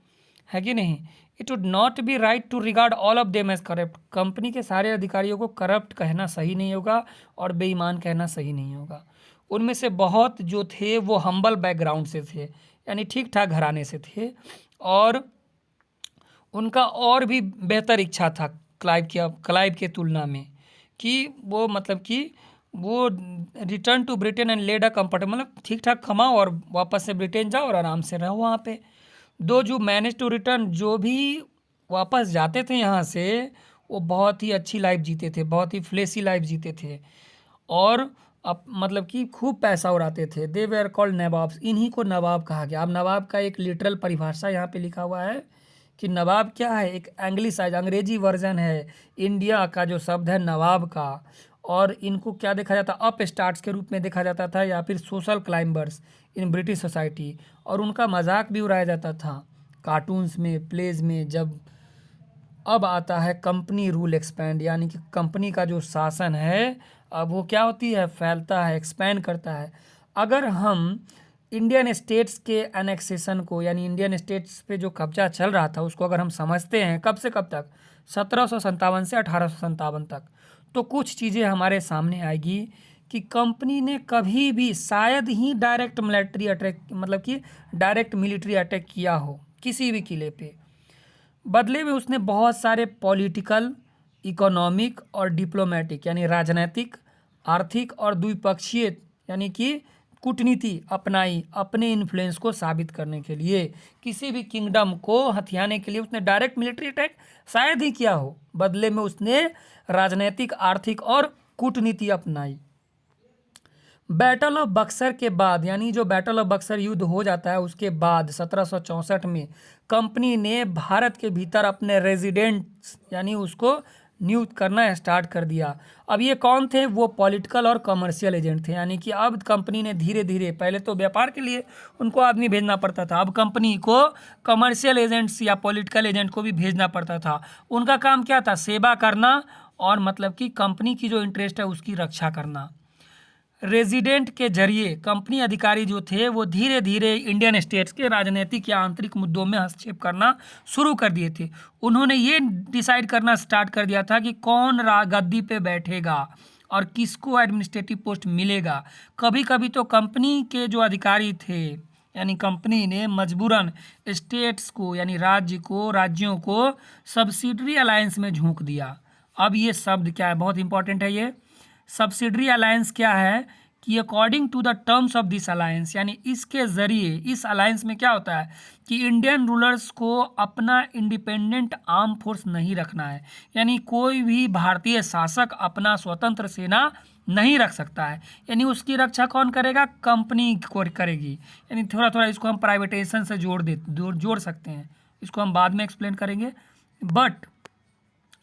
है कि नहीं। It would not be right to regard all of them as corrupt. Company के सारे अधिकारियों को करप्ट कहना सही नहीं होगा और बेईमान कहना सही नहीं होगा। उनमें से बहुत जो थे वो हम्बल बैकग्राउंड से थे, यानी ठीक ठाक घराने से थे और उनका और भी बेहतर इच्छा था क्लाइव के तुलना में, कि वो मतलब कि वो return to Britain and led a comfortable, मतलब ठीक ठाक कमाओ और वापस से ब्रिटेन जाओ और आराम से रहो वहाँ पे। दो जो मैनेज टू रिटर्न, जो भी वापस जाते थे यहाँ से, वो बहुत ही अच्छी लाइफ जीते थे, बहुत ही फ्लेसी लाइफ जीते थे और अब मतलब कि खूब पैसा उड़ाते थे। दे वेयर कॉल्ड नवाब्स, इन्हीं को नवाब कहा गया। अब नवाब का एक लिटरल परिभाषा यहाँ पे लिखा हुआ है कि नवाब क्या है? एक एंग्लिसाइज अंग्रेजी वर्जन है इंडिया का जो शब्द है नवाब का, और इनको क्या देखा जाता? अप स्टार्ट्स के रूप में देखा जाता था या फिर social climbers in British society, और उनका मजाक भी उड़ाया जाता था कार्टून्स में, प्लेज में। जब अब आता है कंपनी रूल एक्सपैंड, यानी कि कंपनी का जो शासन है अब वो क्या होती है? फैलता है, एक्सपैंड करता है। अगर हम इंडियन स्टेट्स के एनेक्सेशन को, यानी इंडियन स्टेट्स पे जो कब्जा चल रहा था उसको अगर हम समझते हैं कब से कब तक, 1757 से 1857 तक, तो कुछ चीज़ें हमारे सामने आएगी कि कंपनी ने कभी भी शायद ही डायरेक्ट मिलिट्री अटैक, मतलब कि डायरेक्ट मिलिट्री अटैक किया हो किसी भी किले पे। बदले में उसने बहुत सारे पॉलिटिकल, इकोनॉमिक और डिप्लोमेटिक, यानी राजनीतिक, आर्थिक और द्विपक्षीय, यानी कि कूटनीति अपनाई अपने इन्फ्लुएंस को साबित करने के लिए। किसी भी किंगडम को हथियाने के लिए उसने डायरेक्ट मिलिट्री अटैक शायद ही किया हो, बदले में उसने राजनीतिक, आर्थिक और कूटनीति अपनाई। बैटल ऑफ बक्सर के बाद, यानी जो बैटल ऑफ बक्सर युद्ध हो जाता है उसके बाद 1764 में कंपनी ने भारत के भीतर अपने रेजिडेंट्स यानी उसको नियुक्त करना स्टार्ट कर दिया। अब ये कौन थे? वो पॉलिटिकल और कमर्शियल एजेंट थे, यानी कि अब कंपनी ने धीरे धीरे, पहले तो व्यापार के लिए उनको आदमी भेजना पड़ता था, अब कंपनी को कमर्शियल एजेंट्स या पॉलिटिकल एजेंट को भी भेजना पड़ता था। उनका काम क्या था? सेवा करना और मतलब कि कंपनी की जो इंटरेस्ट है उसकी रक्षा करना। रेजिडेंट के जरिए कंपनी अधिकारी जो थे वो धीरे धीरे इंडियन स्टेट्स के राजनीतिक या आंतरिक मुद्दों में हस्तक्षेप करना शुरू कर दिए थे। उन्होंने ये डिसाइड करना स्टार्ट कर दिया था कि कौन गद्दी पे बैठेगा और किसको एडमिनिस्ट्रेटिव पोस्ट मिलेगा। कभी कभी तो कंपनी के जो अधिकारी थे, यानी कंपनी ने मजबूरन स्टेट्स को यानी राज्यों को सब्सिडरी अलायंस में झोंक दिया। अब ये शब्द क्या है, बहुत इंपॉर्टेंट है ये। सब्सिडरी अलायंस क्या है कि according to the terms of this alliance, यानी इसके ज़रिए इस अलायंस में क्या होता है कि इंडियन रूलर्स को अपना इंडिपेंडेंट आर्म फोर्स नहीं रखना है, यानी कोई भी भारतीय शासक अपना स्वतंत्र सेना नहीं रख सकता है। यानी उसकी रक्षा कौन करेगा? कंपनी को करेगी। यानी थोड़ा थोड़ा इसको हम प्राइवेटाइजेशन से जोड़ सकते हैं, इसको हम बाद में एक्सप्लेन करेंगे। बट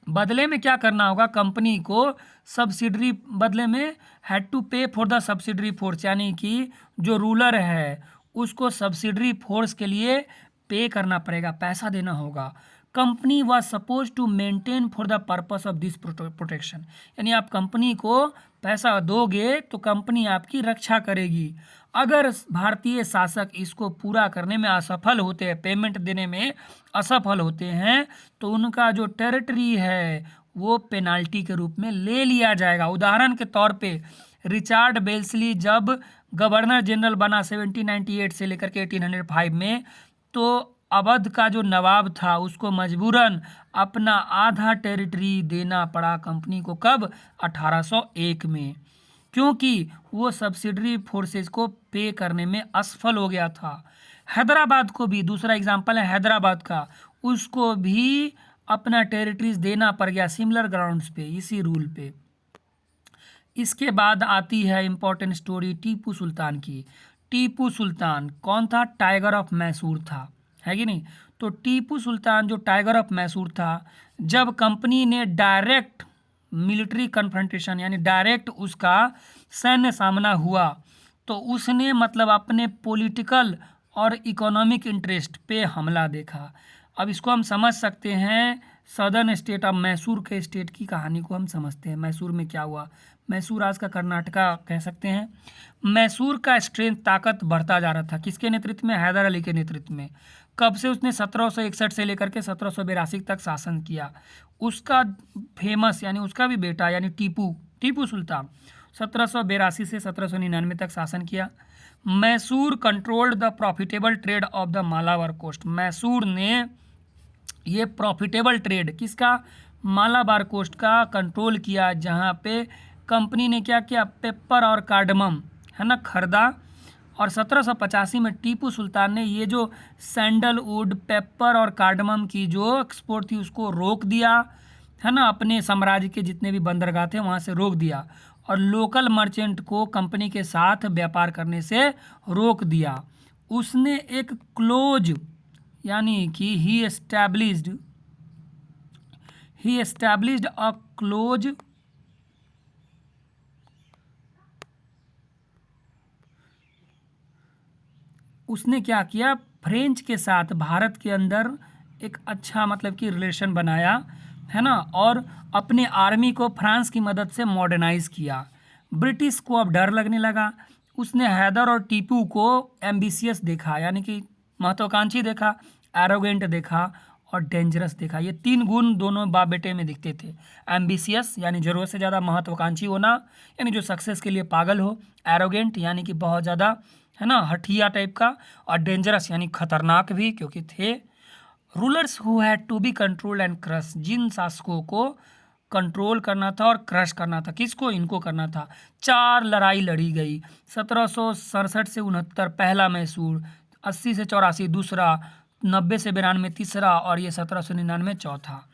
बदले में क्या करना होगा? कंपनी को सब्सिडरी, बदले में हैड टू पे फॉर द सब्सिडरी फोर्स, यानी कि जो रूलर है उसको सब्सिडरी फोर्स के लिए पे करना पड़ेगा, पैसा देना होगा। Company was suppose to maintain for the purpose of this protection, यानी आप कंपनी को पैसा दोगे तो कंपनी आपकी रक्षा करेगी। अगर भारतीय शासक इसको पूरा करने में असफल होते हैं, पेमेंट देने में असफल होते हैं, तो उनका जो टेरिटरी है वो पेनाल्टी के रूप में ले लिया जाएगा। उदाहरण के तौर पे रिचर्ड बेल्सली जब गवर्नर जनरल बना 1798 से लेकर के 1805 में, तो अवध का जो नवाब था उसको मजबूरन अपना आधा टेरिटरी देना पड़ा कंपनी को। कब? 1801 में, क्योंकि वो सब्सिडरी फोर्सेस को पे करने में असफल हो गया था। हैदराबाद को भी, दूसरा एग्जांपल है हैदराबाद का, उसको भी अपना टेरिटरीज देना पड़ गया सिमिलर ग्राउंड्स पे, इसी रूल पे। इसके बाद आती है इंपॉर्टेंट स्टोरी टीपू सुल्तान की। टीपू सुल्तान कौन था? टाइगर ऑफ मैसूर था, है कि नहीं? तो टीपू सुल्तान जो टाइगर ऑफ मैसूर था, जब कंपनी ने डायरेक्ट मिलिट्री कन्फ्रंटेशन यानी डायरेक्ट उसका सैन्य सामना हुआ, तो उसने मतलब अपने पॉलिटिकल और इकोनॉमिक इंटरेस्ट पे हमला देखा। अब इसको हम समझ सकते हैं, सदर्न स्टेट ऑफ मैसूर के स्टेट की कहानी को हम समझते हैं। मैसूर में क्या हुआ? मैसूर आज का कर्नाटका कह सकते हैं। मैसूर का स्ट्रेंथ, ताकत बढ़ता जा रहा था, किसके नेतृत्व में? हैदर अली के नेतृत्व में। कब से? उसने 1761 से लेकर के 1782 तक शासन किया। उसका फेमस यानी उसका भी बेटा यानी टीपू सुल्तान 1782 से 1799 तक शासन किया। Mysore controlled the profitable trade of the Malabar coast. Mysore ने ये प्रॉफिटेबल ट्रेड किसका? मालाबार कोस्ट का कंट्रोल किया, जहाँ पे कंपनी ने क्या किया? पेपर और कार्डमम है ना खरीदा। और 1785 में टीपू सुल्तान ने ये जो सैंडलवुड, पेपर और कार्डमम की जो एक्सपोर्ट थी उसको रोक दिया, है ना, अपने साम्राज्य के जितने भी बंदरगाह थे वहाँ से रोक दिया, और लोकल मर्चेंट को कंपनी के साथ व्यापार करने से रोक दिया। उसने एक क्लोज यानी कि ही एस्टैब्लिश्ड अ क्लोज उसने क्या किया? फ्रेंच के साथ भारत के अंदर एक अच्छा मतलब कि रिलेशन बनाया, है ना, और अपने आर्मी को फ्रांस की मदद से मॉडर्नाइज किया। ब्रिटिश को अब डर लगने लगा। उसने हैदर और टीपू को एम्बिशियस देखा, यानी कि महत्वाकांक्षी देखा, एरोगेंट देखा और डेंजरस देखा। ये तीन गुण दोनों बाप बेटे में दिखते थे। एम्बिशियस यानी ज़रूरत से ज़्यादा महत्वाकांक्षी होना, यानी जो सक्सेस के लिए पागल हो। एरोगेंट यानी कि बहुत ज़्यादा, है ना, हठिया टाइप का। और डेंजरस यानी खतरनाक भी, क्योंकि they rulers who had to be controlled and crush. जिन शासकों को कंट्रोल करना था और क्रश करना था। किसको? इनको करना था। 4 लड़ाई लड़ी गई। 1767 से 69 पहला मैसूर, 80 से 84 दूसरा, 90 से 92 तीसरा, और ये 1799 चौथा।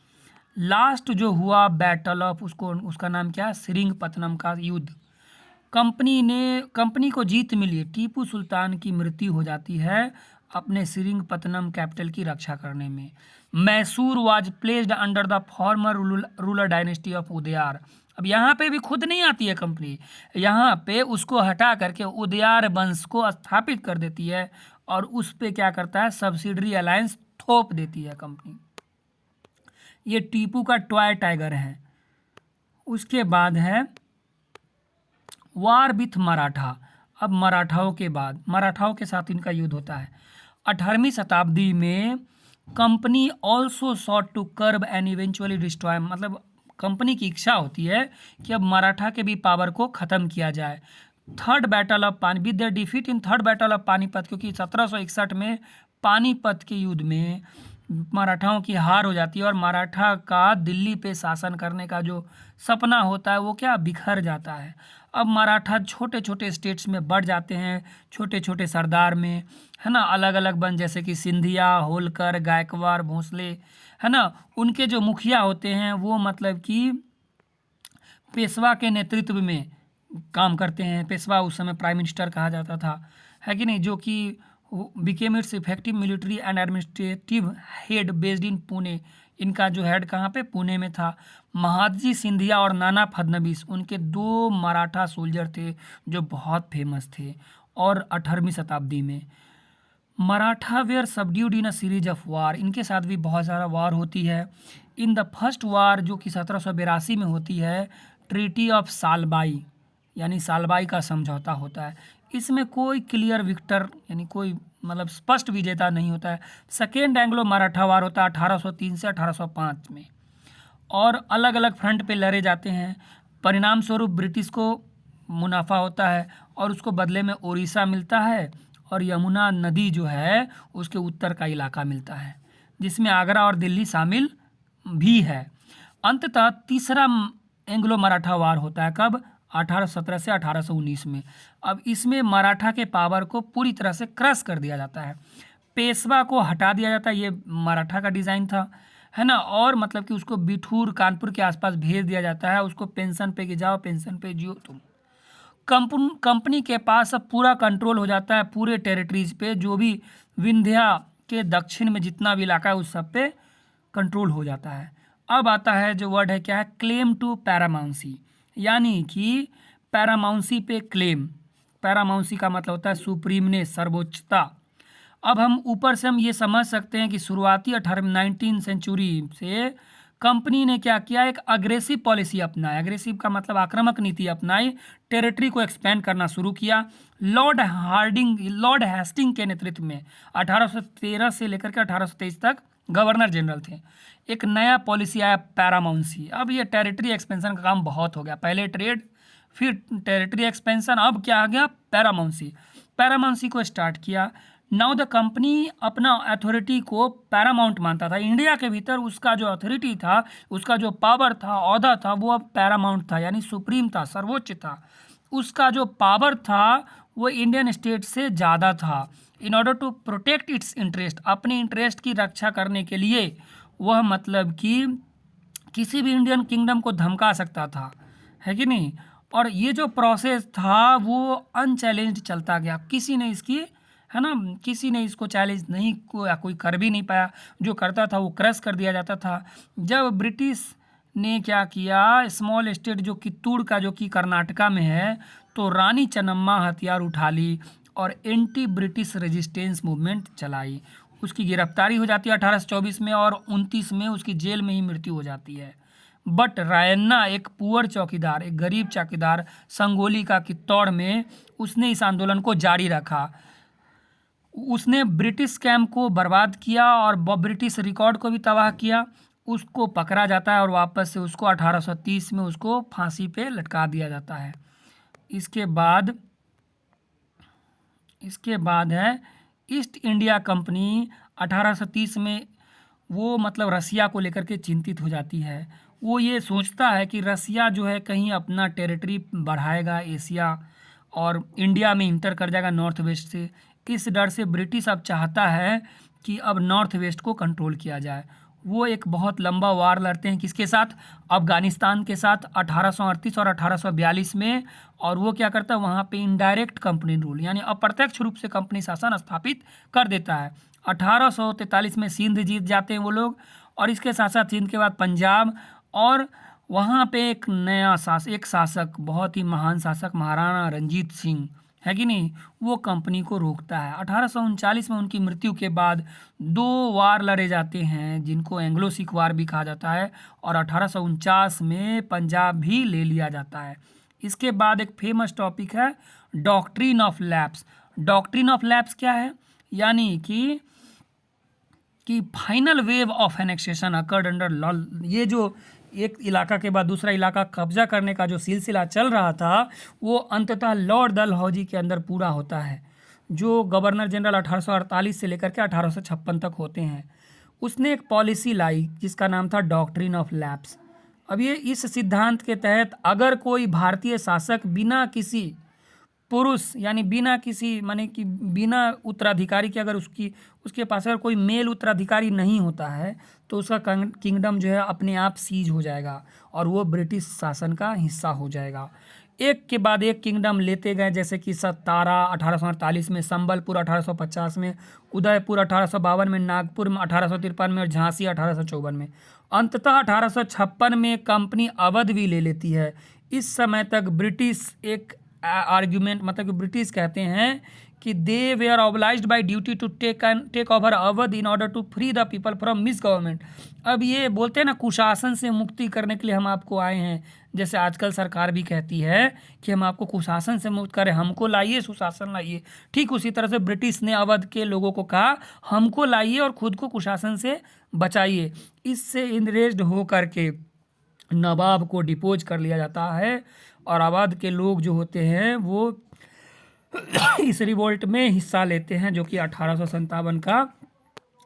लास्ट जो हुआ बैटल ऑफ, उसका नाम क्या है? श्रीरंगपत्तनम का युद्ध। कंपनी को जीत मिली। टीपू सुल्तान की मृत्यु हो जाती है अपने श्रीरंगपत्तनम कैपिटल की रक्षा करने में। Mysore was placed under the former ruler dynasty of Wodeyar. अब यहाँ पे भी खुद नहीं आती है कंपनी, यहाँ पे उसको हटा करके उदयार वंश को स्थापित कर देती है, और उस पे क्या करता है? सब्सिडरी अलायंस थोप देती है कंपनी। ये टीपू का टॉय टाइगर है। उसके बाद है वार विथ मराठा। अब मराठाओं के साथ इनका युद्ध होता है। 18वीं शताब्दी में company also sought to curb and eventually destroy, मतलब कंपनी की इच्छा होती है कि अब मराठा के भी पावर को ख़त्म किया जाए। थर्ड बैटल ऑफ पानी with the defeat in third battle of Panipat, क्योंकि 1761 में पानीपत के युद्ध में मराठाओं की हार हो जाती है, और मराठा का दिल्ली पे शासन करने का जो सपना होता है वो क्या? बिखर जाता है। अब मराठा छोटे छोटे स्टेट्स में बढ़ जाते हैं, छोटे छोटे सरदार में, है ना, अलग अलग बन, जैसे कि सिंधिया, होलकर, गायकवाड़, भोसले, है ना। उनके जो मुखिया होते हैं वो मतलब कि पेशवा के नेतृत्व में काम करते हैं। पेशवा उस समय प्राइम मिनिस्टर कहा जाता था, है कि नहीं, जो कि became it's effective military and administrative head based in Pune. इनका जो हेड कहाँ पे? पुणे में था। महादजी सिंधिया और नाना फडणवीस उनके 2 मराठा सोल्जर थे जो बहुत फेमस थे। और 18वीं शताब्दी में Maratha were subdued in a series of war, इनके साथ भी बहुत सारा वार होती है। इन द फर्स्ट वार जो कि 1782 में होती है, ट्रीटी ऑफ सालबाई, यानी सालबाई का समझौता होता है। इसमें कोई क्लियर विक्टर यानी कोई मतलब स्पष्ट विजेता नहीं होता है। सेकेंड एंग्लो मराठा वार होता है 1803 से 1805 में, और अलग अलग फ्रंट पे लड़े जाते हैं। परिणाम स्वरूप ब्रिटिश को मुनाफा होता है, और उसको बदले में उड़ीसा मिलता है, और यमुना नदी जो है उसके उत्तर का इलाका मिलता है, जिसमें आगरा और दिल्ली शामिल भी है। अंततः तीसरा एंग्लो मराठा वार होता है कब? 1817 से 1819 में। अब इसमें मराठा के पावर को पूरी तरह से क्रश कर दिया जाता है। पेशवा को हटा दिया जाता है, ये मराठा का डिज़ाइन था, है ना, और मतलब कि उसको बिठूर कानपुर के आसपास भेज दिया जाता है। उसको पेंशन पे कि जाओ पेंशन पे जियो तुम। कंपनी के पास अब पूरा कंट्रोल हो जाता है पूरे टेरिटरीज पे, जो भी विंध्या के दक्षिण में जितना भी इलाका है उस सब पे कंट्रोल हो जाता है। अब आता है जो वर्ड है क्या है? क्लेम टू पैरामाउंसी, यानी कि पैरामाउंसी पे क्लेम। पैरामाउंसी का मतलब होता है सुप्रीमनेस, सर्वोच्चता। अब हम ऊपर से हम ये समझ सकते हैं कि शुरुआती 19 सेंचुरी से कंपनी ने क्या किया? एक अग्रेसिव पॉलिसी अपनाया। अग्रेसिव का मतलब आक्रामक नीति अपनाई, टेरिटरी को एक्सपेंड करना शुरू किया। लॉर्ड हेस्टिंग के नेतृत्व में 1813 से लेकर के 1823 तक गवर्नर जनरल थे। एक नया पॉलिसी आया पैरामाउंसी। अब ये टेरिटरी एक्सपेंशन का काम बहुत हो गया, पहले ट्रेड फिर टेरिटरी एक्सपेंशन, अब क्या आ गया? पैरामाउंसी। पैरामाउंसी को स्टार्ट किया। नाउ द कंपनी अपना अथॉरिटी को पैरामाउंट मानता था। इंडिया के भीतर उसका जो अथॉरिटी था, उसका जो पावर था, ओहदा था, वो अब पैरामाउंट था, यानी सुप्रीम था, सर्वोच्च था। उसका जो पावर था वो इंडियन स्टेट से ज़्यादा था। In order to protect its interest, अपने इंटरेस्ट की रक्षा करने के लिए वह मतलब कि किसी भी इंडियन किंगडम को धमका सकता था, है कि नहीं। और ये जो प्रोसेस था वो अनचैलेंज्ड चलता गया, किसी ने इसकी, है ना, किसी ने इसको चैलेंज नहीं, कोई कर भी नहीं पाया। जो करता था वो क्रश कर दिया जाता था। जब ब्रिटिश ने क्या किया, स्मॉल स्टेट जो कित्तूर का, जो कि कर्नाटका में है, तो रानी चन्नम्मा हथियार उठा ली और एंटी ब्रिटिश रेजिस्टेंस मूवमेंट चलाई। उसकी गिरफ्तारी हो जाती है 1824 में, और 29 में उसकी जेल में ही मृत्यु हो जाती है। बट रायन्ना एक पुअर चौकीदार, एक गरीब चौकीदार संगोली का कित्तौड़ में, उसने इस आंदोलन को जारी रखा। उसने ब्रिटिश कैंप को बर्बाद किया और ब्रिटिश रिकॉर्ड को भी तबाह किया। उसको पकड़ा जाता है और वापस से उसको 1830 में उसको फांसी पे लटका दिया जाता है। इसके बाद है ईस्ट इंडिया कंपनी 1830 में, वो मतलब रसिया को लेकर के चिंतित हो जाती है। वो ये सोचता है कि रसिया जो है कहीं अपना टेरिटरी बढ़ाएगा एशिया और इंडिया में इंटर कर जाएगा नॉर्थ वेस्ट से। इस डर से ब्रिटिश अब चाहता है कि अब नॉर्थ वेस्ट को कंट्रोल किया जाए। वो एक बहुत लंबा वार लड़ते हैं किसके साथ? अफगानिस्तान के साथ 1838 और 1842 में। और वो क्या करता है, वहाँ पे इनडायरेक्ट कंपनी रूल यानी अप्रत्यक्ष रूप से कंपनी शासन स्थापित कर देता है। 1843 में सिंध जीत जाते हैं वो लोग, और इसके साथ साथ सिंध के बाद पंजाब, और वहाँ पे एक शासक, बहुत ही महान शासक महाराणा रंजीत सिंह है कि नहीं, वो कंपनी को रोकता है। 1839 में उनकी मृत्यु के बाद 2 वार लड़े जाते हैं जिनको एंग्लो सिख वार भी कहा जाता है, और 1849 में पंजाब भी ले लिया जाता है। इसके बाद एक फेमस टॉपिक है doctrine of lapse. Doctrine of lapse क्या है? यानी कि final wave of annexation occurred under law. ये जो एक इलाका के बाद दूसरा इलाका कब्जा करने का जो सिलसिला चल रहा था, वो अंततः लॉर्ड डलहौजी के अंदर पूरा होता है, जो गवर्नर जनरल 1848 से लेकर के 1856 तक होते हैं। उसने एक पॉलिसी लाई जिसका नाम था डॉक्ट्रिन ऑफ लैप्स। अब ये इस सिद्धांत के तहत अगर कोई भारतीय शासक बिना किसी पुरुष यानी बिना किसी माने कि बिना उत्तराधिकारी के, अगर उसके पास अगर कोई मेल उत्तराधिकारी नहीं होता है, तो उसका किंगडम जो है अपने आप सीज हो जाएगा और वो ब्रिटिश शासन का हिस्सा हो जाएगा। एक के बाद एक किंगडम लेते गए, जैसे कि सतारा 1848 में, संबलपुर 1850 में, उदयपुर 1852 में, नागपुर में 1853 में, और झांसी 1854 में। अंततः 1856 में कंपनी अवध भी ले लेती है। इस समय तक ब्रिटिश एक आर्ग्यूमेंट, मतलब कि ब्रिटिश कहते हैं कि they were obliged by duty to take over Awadh in order to free the people from misgovernment. अब ये बोलते हैं ना, कुशासन से मुक्ति करने के लिए हम आपको आए हैं। जैसे आजकल सरकार भी कहती है कि हम आपको कुशासन से मुक्त करें, हमको लाइए, सुशासन लाइए। ठीक उसी तरह से ब्रिटिश ने अवध के लोगों को कहा, हमको लाइए और खुद को कुशासन से बचाइए। इससे इंरेज्ड हो करके नवाब को डिपोज कर लिया जाता है, और अवध के लोग जो होते हैं वो इस रिवोल्ट में हिस्सा लेते हैं, जो कि 1857 का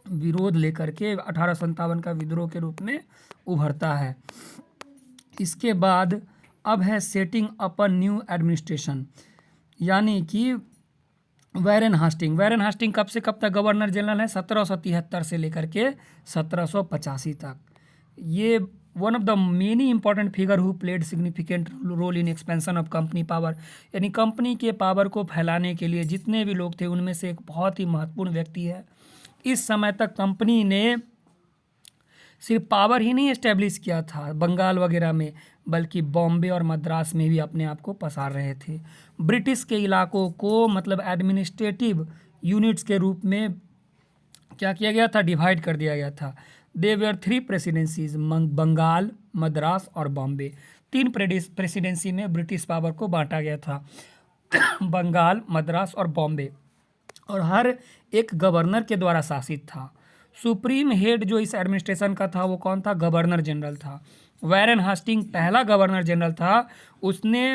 विरोध लेकर के 1857 का विद्रोह के रूप में उभरता है। इसके बाद अब है setting up a new administration, यानी कि वैरेन हास्टिंग। वैरेन हास्टिंग कब से कब तक गवर्नर जनरल है? 1773 से लेकर के 1785 तक। ये one of the many important figure who played significant role in expansion of company power, यानी कंपनी के पावर को फैलाने के लिए जितने भी लोग थे उनमें से एक बहुत ही महत्वपूर्ण व्यक्ति है। इस समय तक कंपनी ने सिर्फ पावर ही नहीं एस्टेब्लिश किया था बंगाल वगैरह में, बल्कि बॉम्बे और मद्रास में भी अपने आप को पसार रहे थे। ब्रिटिश के इलाकों को मतलब एडमिनिस्ट्रेटिव यूनिट्स के रूप में क्या किया गया था? डिवाइड कर दिया गया था। दे वेयर 3 प्रेसिडेंसीज, बंगाल, मद्रास और बॉम्बे। 3 प्रेसिडेंसी में ब्रिटिश पावर को बांटा गया था, बंगाल, मद्रास और बॉम्बे, और हर एक गवर्नर के द्वारा शासित था। सुप्रीम हेड जो इस एडमिनिस्ट्रेशन का था वो कौन था? गवर्नर जनरल था। वैरेन हास्टिंग पहला गवर्नर जनरल था। उसने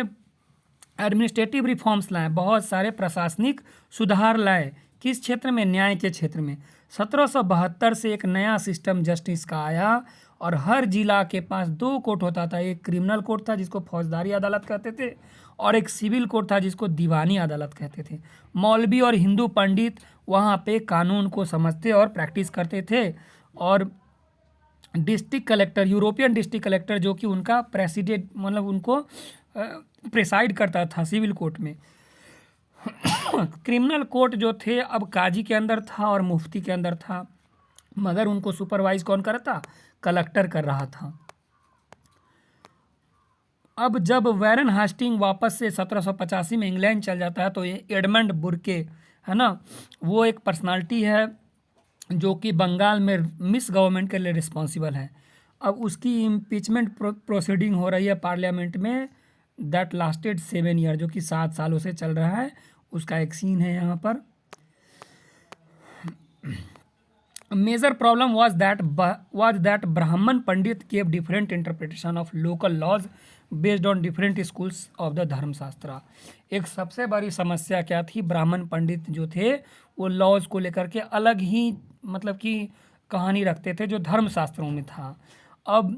एडमिनिस्ट्रेटिव रिफॉर्म्स लाए, बहुत सारे प्रशासनिक सुधार लाए। किस क्षेत्र में? न्याय के क्षेत्र में। 1772 से एक नया सिस्टम जस्टिस का आया, और हर जिला के पास 2 कोर्ट होता था। एक क्रिमिनल कोर्ट था जिसको फौजदारी अदालत कहते थे, और एक सिविल कोर्ट था जिसको दीवानी अदालत कहते थे। मौलवी और हिंदू पंडित वहाँ पे कानून को समझते और प्रैक्टिस करते थे। और district collector, European district collector, जो कि उनका प्रेसिडेंट मतलब उनको प्रेसाइड करता था सिविल कोर्ट में। क्रिमिनल कोर्ट जो थे अब काजी के अंदर था और मुफ्ती के अंदर था, मगर उनको सुपरवाइज कौन कर रहा था? कलेक्टर कर रहा था। अब जब वैरेन हास्टिंग वापस से 1785 में इंग्लैंड चल जाता है, तो ये एडमंड बुर्के है ना, वो एक पर्सनालिटी है जो कि बंगाल में मिस गवर्नमेंट के लिए रिस्पॉन्सिबल है। अब उसकी इम्पीचमेंट प्रोसीडिंग हो रही है पार्लियामेंट में, दैट लास्टेड 7 ईयर, जो कि 7 सालों से चल रहा है। उसका एक सीन है यहाँ पर। मेजर प्रॉब्लम was that ब्राह्मण पंडित gave different interpretation of local laws based on different schools of the धर्मशास्त्र। एक सबसे बड़ी समस्या क्या थी? ब्राह्मण पंडित जो थे वो लॉज को लेकर के अलग ही मतलब कि कहानी रखते थे जो धर्मशास्त्रों में था। अब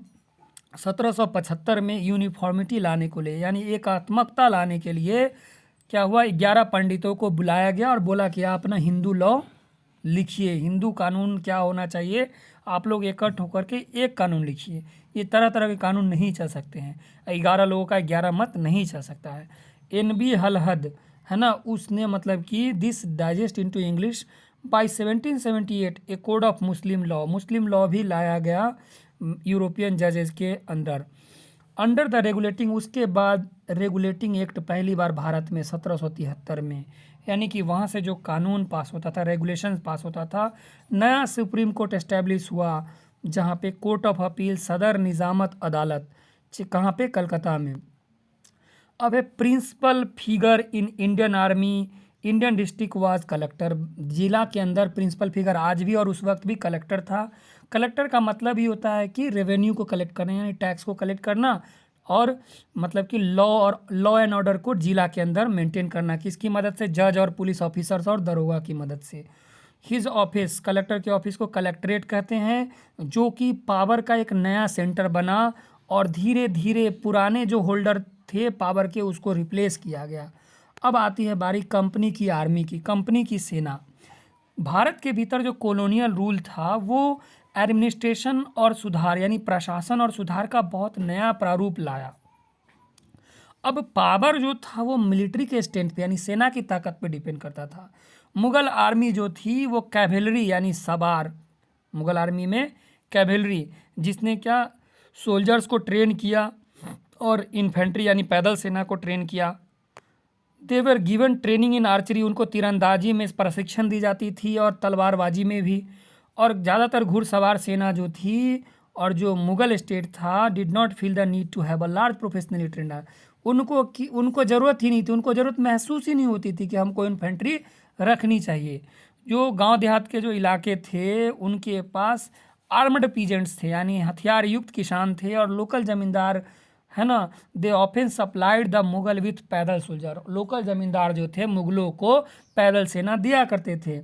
1775 में यूनिफॉर्मिटी लाने को ले यानी एकात्मकता लाने के लिए क्या हुआ, 11 पंडितों को बुलाया गया और बोला कि आप ना हिंदू लॉ लिखिए, हिंदू कानून क्या होना चाहिए, आप लोग इकट्ठ होकर के एक कानून लिखिए। ये तरह तरह के कानून नहीं चल सकते हैं, 11 लोगों का 11 मत नहीं चल सकता है। NB हलहद है ना, उसने मतलब कि this digest into English by 1778 A code of Muslim law भी लाया गया यूरोपियन जजेस के अंडर द रेगुलेटिंग। उसके बाद रेगुलेटिंग एक्ट पहली बार भारत में 1773 में, यानी कि वहाँ से जो कानून पास होता था, रेगुलेशन पास होता था, नया सुप्रीम कोर्ट एस्टेब्लिश हुआ जहाँ पे कोर्ट ऑफ अपील सदर निजामत अदालत, कहाँ पे, कलकत्ता में। अब है principal figure in Indian army, Indian district was collector. जिला के अंदर प्रिंसिपल फिगर आज भी और उस वक्त भी कलेक्टर था। कलेक्टर का मतलब ही होता है कि रेवेन्यू को कलेक्ट करना, यानी टैक्स को कलेक्ट करना, और मतलब कि लॉ एंड ऑर्डर को जिला के अंदर मेंटेन करना, किसकी मदद से, जज और पुलिस ऑफिसर्स और दरोगा की मदद से। हिज ऑफिस, कलेक्टर के ऑफिस को कलेक्ट्रेट कहते हैं, जो कि पावर का एक नया सेंटर बना और धीरे धीरे पुराने जो होल्डर थे पावर के उसको रिप्लेस किया गया। अब आती है बारी कंपनी की आर्मी की, कंपनी की सेना। भारत के भीतर जो कॉलोनियल रूल था वो एडमिनिस्ट्रेशन और सुधार यानी प्रशासन और सुधार का बहुत नया प्रारूप लाया। अब पावर जो था वो मिलिट्री के स्ट्रेंथ पे यानी सेना की ताकत पे डिपेंड करता था। मुगल आर्मी जो थी वो कैवेलरी यानी सवार, मुगल आर्मी में कैवेलरी, जिसने क्या सोल्जर्स को ट्रेन किया और इन्फेंट्री यानी पैदल सेना को ट्रेन किया। They were given training in archery, उनको तीरंदाजी में प्रशिक्षण दी जाती थी और तलवारबाजी में भी। और ज़्यादातर घुड़सवार सेना जो थी और जो मुगल स्टेट था did not feel the need to have a large professionally trainer, उनको ज़रूरत ही नहीं थी, उनको ज़रूरत महसूस ही नहीं होती थी कि हमको इन्फेंट्री रखनी चाहिए। जो गांव देहात के जो इलाके थे उनके पास आर्मड पीजेंट्स थे यानी हथियार युक्त किसान थे, और लोकल ज़मींदार है ना, they often supplied the Mughal with पैदल सोल्जर, लोकल ज़मींदार जो थे मुगलों को पैदल सेना दिया करते थे।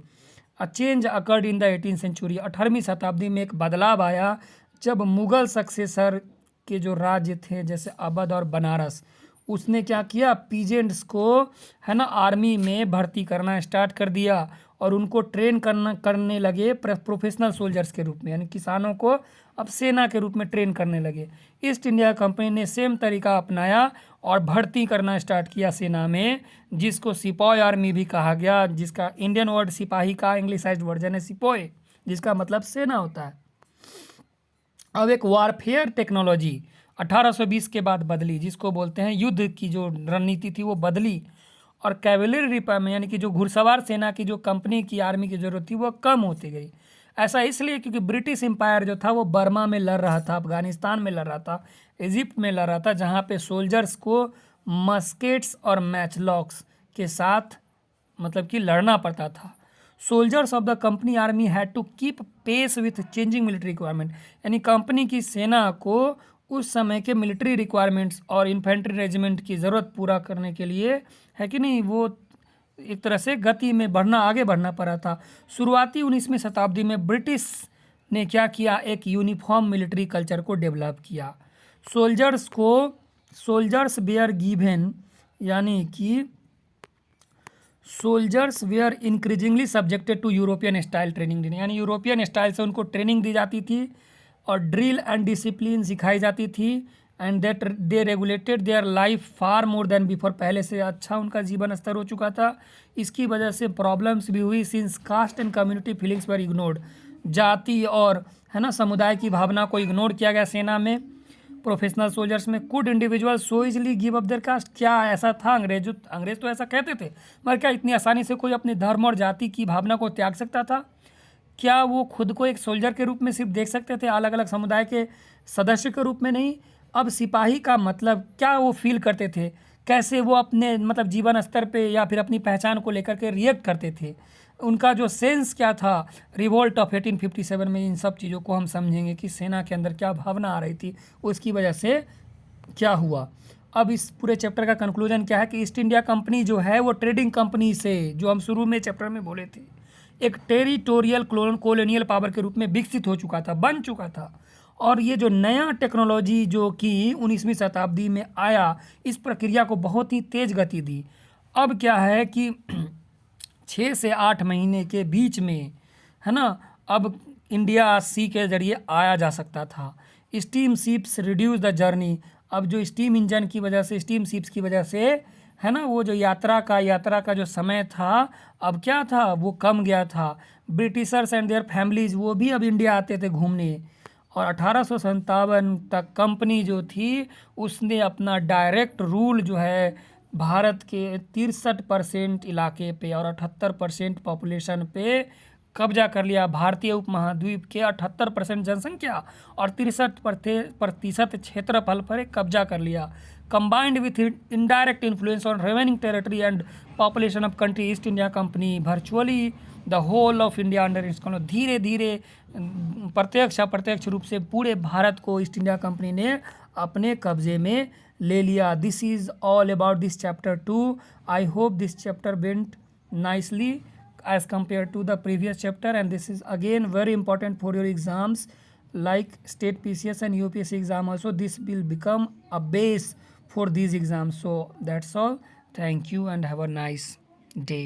A change occurred in the 18th century, 18वीं शताब्दी में एक बदलाव आया जब मुगल सक्सेसर के जो राज्य थे जैसे अवध और बनारस, उसने क्या किया, पीजेंट्स को है ना आर्मी में भर्ती करना स्टार्ट कर दिया और उनको ट्रेन करने लगे प्रोफेशनल सोल्जर्स के रूप में, यानी किसानों को अब सेना के रूप में ट्रेन करने लगे। ईस्ट इंडिया कंपनी ने सेम तरीका अपनाया और भर्ती करना स्टार्ट किया सेना में, जिसको सिपाही आर्मी भी कहा गया, जिसका इंडियन वर्ड सिपाही का इंग्लिशाइज्ड वर्जन है सिपोए, जिसका मतलब सेना होता है। अब एक वारफेयर टेक्नोलॉजी 1820 के बाद बदली, जिसको बोलते हैं युद्ध की जो रणनीति थी वो बदली, और कैवेलरी रिपार्टमेंट यानी कि जो घुड़सवार सेना की जो कंपनी की आर्मी की ज़रूरत थी वो कम होती गई। ऐसा इसलिए क्योंकि ब्रिटिश एम्पायर जो था वो बर्मा में लड़ रहा था, अफगानिस्तान में लड़ रहा था, इजिप्ट में लड़ रहा था, जहाँ पे सोल्जर्स को मस्केट्स और मैचलॉक्स के साथ मतलब कि लड़ना पड़ता था। Soldiers of the company army had to keep pace with changing military requirement, यानी कंपनी की सेना को उस समय के मिलिट्री रिक्वायरमेंट्स और इन्फेंट्री रेजिमेंट की ज़रूरत पूरा करने के लिए है कि नहीं, वो एक तरह से गति में बढ़ना, आगे बढ़ना पड़ा था। शुरुआती 19वीं शताब्दी में ब्रिटिश ने क्या किया, एक यूनिफॉर्म मिलिट्री कल्चर को डेवलप किया। सोल्जर्स वेयर गिवन यानी कि soldiers were increasingly subjected to European style training, यानी यूरोपियन स्टाइल से उनको ट्रेनिंग दी जाती थी और ड्रिल एंड डिसिप्लिन सिखाई जाती थी, and that they regulated their life far more than before, पहले से अच्छा उनका जीवन स्तर हो चुका था। इसकी वजह से प्रॉब्लम्स भी हुई since caste and community feelings were ignored, जाति और है ना समुदाय की भावना को इग्नोर किया गया सेना में। प्रोफेशनल सोल्जर्स में could individual so easily give up their caste, क्या ऐसा था, अंग्रेज तो ऐसा कहते थे, मगर क्या इतनी आसानी से कोई अपने धर्म और जाति की भावना को त्याग सकता था? क्या वो खुद को एक सोल्जर के रूप में सिर्फ देख सकते थे, अलग अलग समुदाय के सदस्य के रूप में नहीं? अब सिपाही का मतलब क्या वो फील करते थे, कैसे वो अपने मतलब जीवन स्तर पे या फिर अपनी पहचान को लेकर के रिएक्ट करते थे, उनका जो सेंस क्या था रिवोल्ट ऑफ 1857 में, इन सब चीज़ों को हम समझेंगे कि सेना के अंदर क्या भावना आ रही थी, उसकी वजह से क्या हुआ। अब इस पूरे चैप्टर का कंक्लूजन क्या है कि ईस्ट इंडिया कंपनी जो है वो ट्रेडिंग कंपनी से, जो हम शुरू में चैप्टर में बोले थे, एक टेरिटोरियल कॉलोनियल पावर के रूप में विकसित हो चुका था, बन चुका था, और ये जो नया टेक्नोलॉजी जो कि 19वीं शताब्दी में आया, इस प्रक्रिया को बहुत ही तेज़ गति दी। अब क्या है कि 6 से 8 महीने के बीच में, है ना, अब इंडिया सी के ज़रिए आया जा सकता था। Steam ships reduce the journey. अब जो स्टीम इंजन की वजह से, स्टीम शिप्स की वजह से, है ना, वो जो यात्रा का जो समय था, अब क्या था, वो कम गया था। ब्रिटिशर्स एंड देयर फैमिलीज, वो भी अब इंडिया आते थे घूमने। और 1857 तक कंपनी जो थी उसने अपना डायरेक्ट रूल जो है भारत के 63% इलाके पे और 78% पॉपुलेशन पे कब्जा कर लिया। भारतीय उपमहाद्वीप के 78% जनसंख्या और 63% क्षेत्रफल पर एक कब्जा कर लिया। Combined with indirect influence on remaining territory and population of country, East India Company virtually the whole of India under its control. धीरे धीरे प्रत्यक्ष अप्रत्यक्ष रूप से पूरे भारत को ईस्ट इंडिया कंपनी ने अपने कब्जे में ले लिया। This is all about this chapter 2। I hope this chapter went nicely as compared to the previous chapter, and this is again very important for your exams like state PCS and UPSC exam also. This will become a base for these exams. So that's all. Thank you and have a nice day.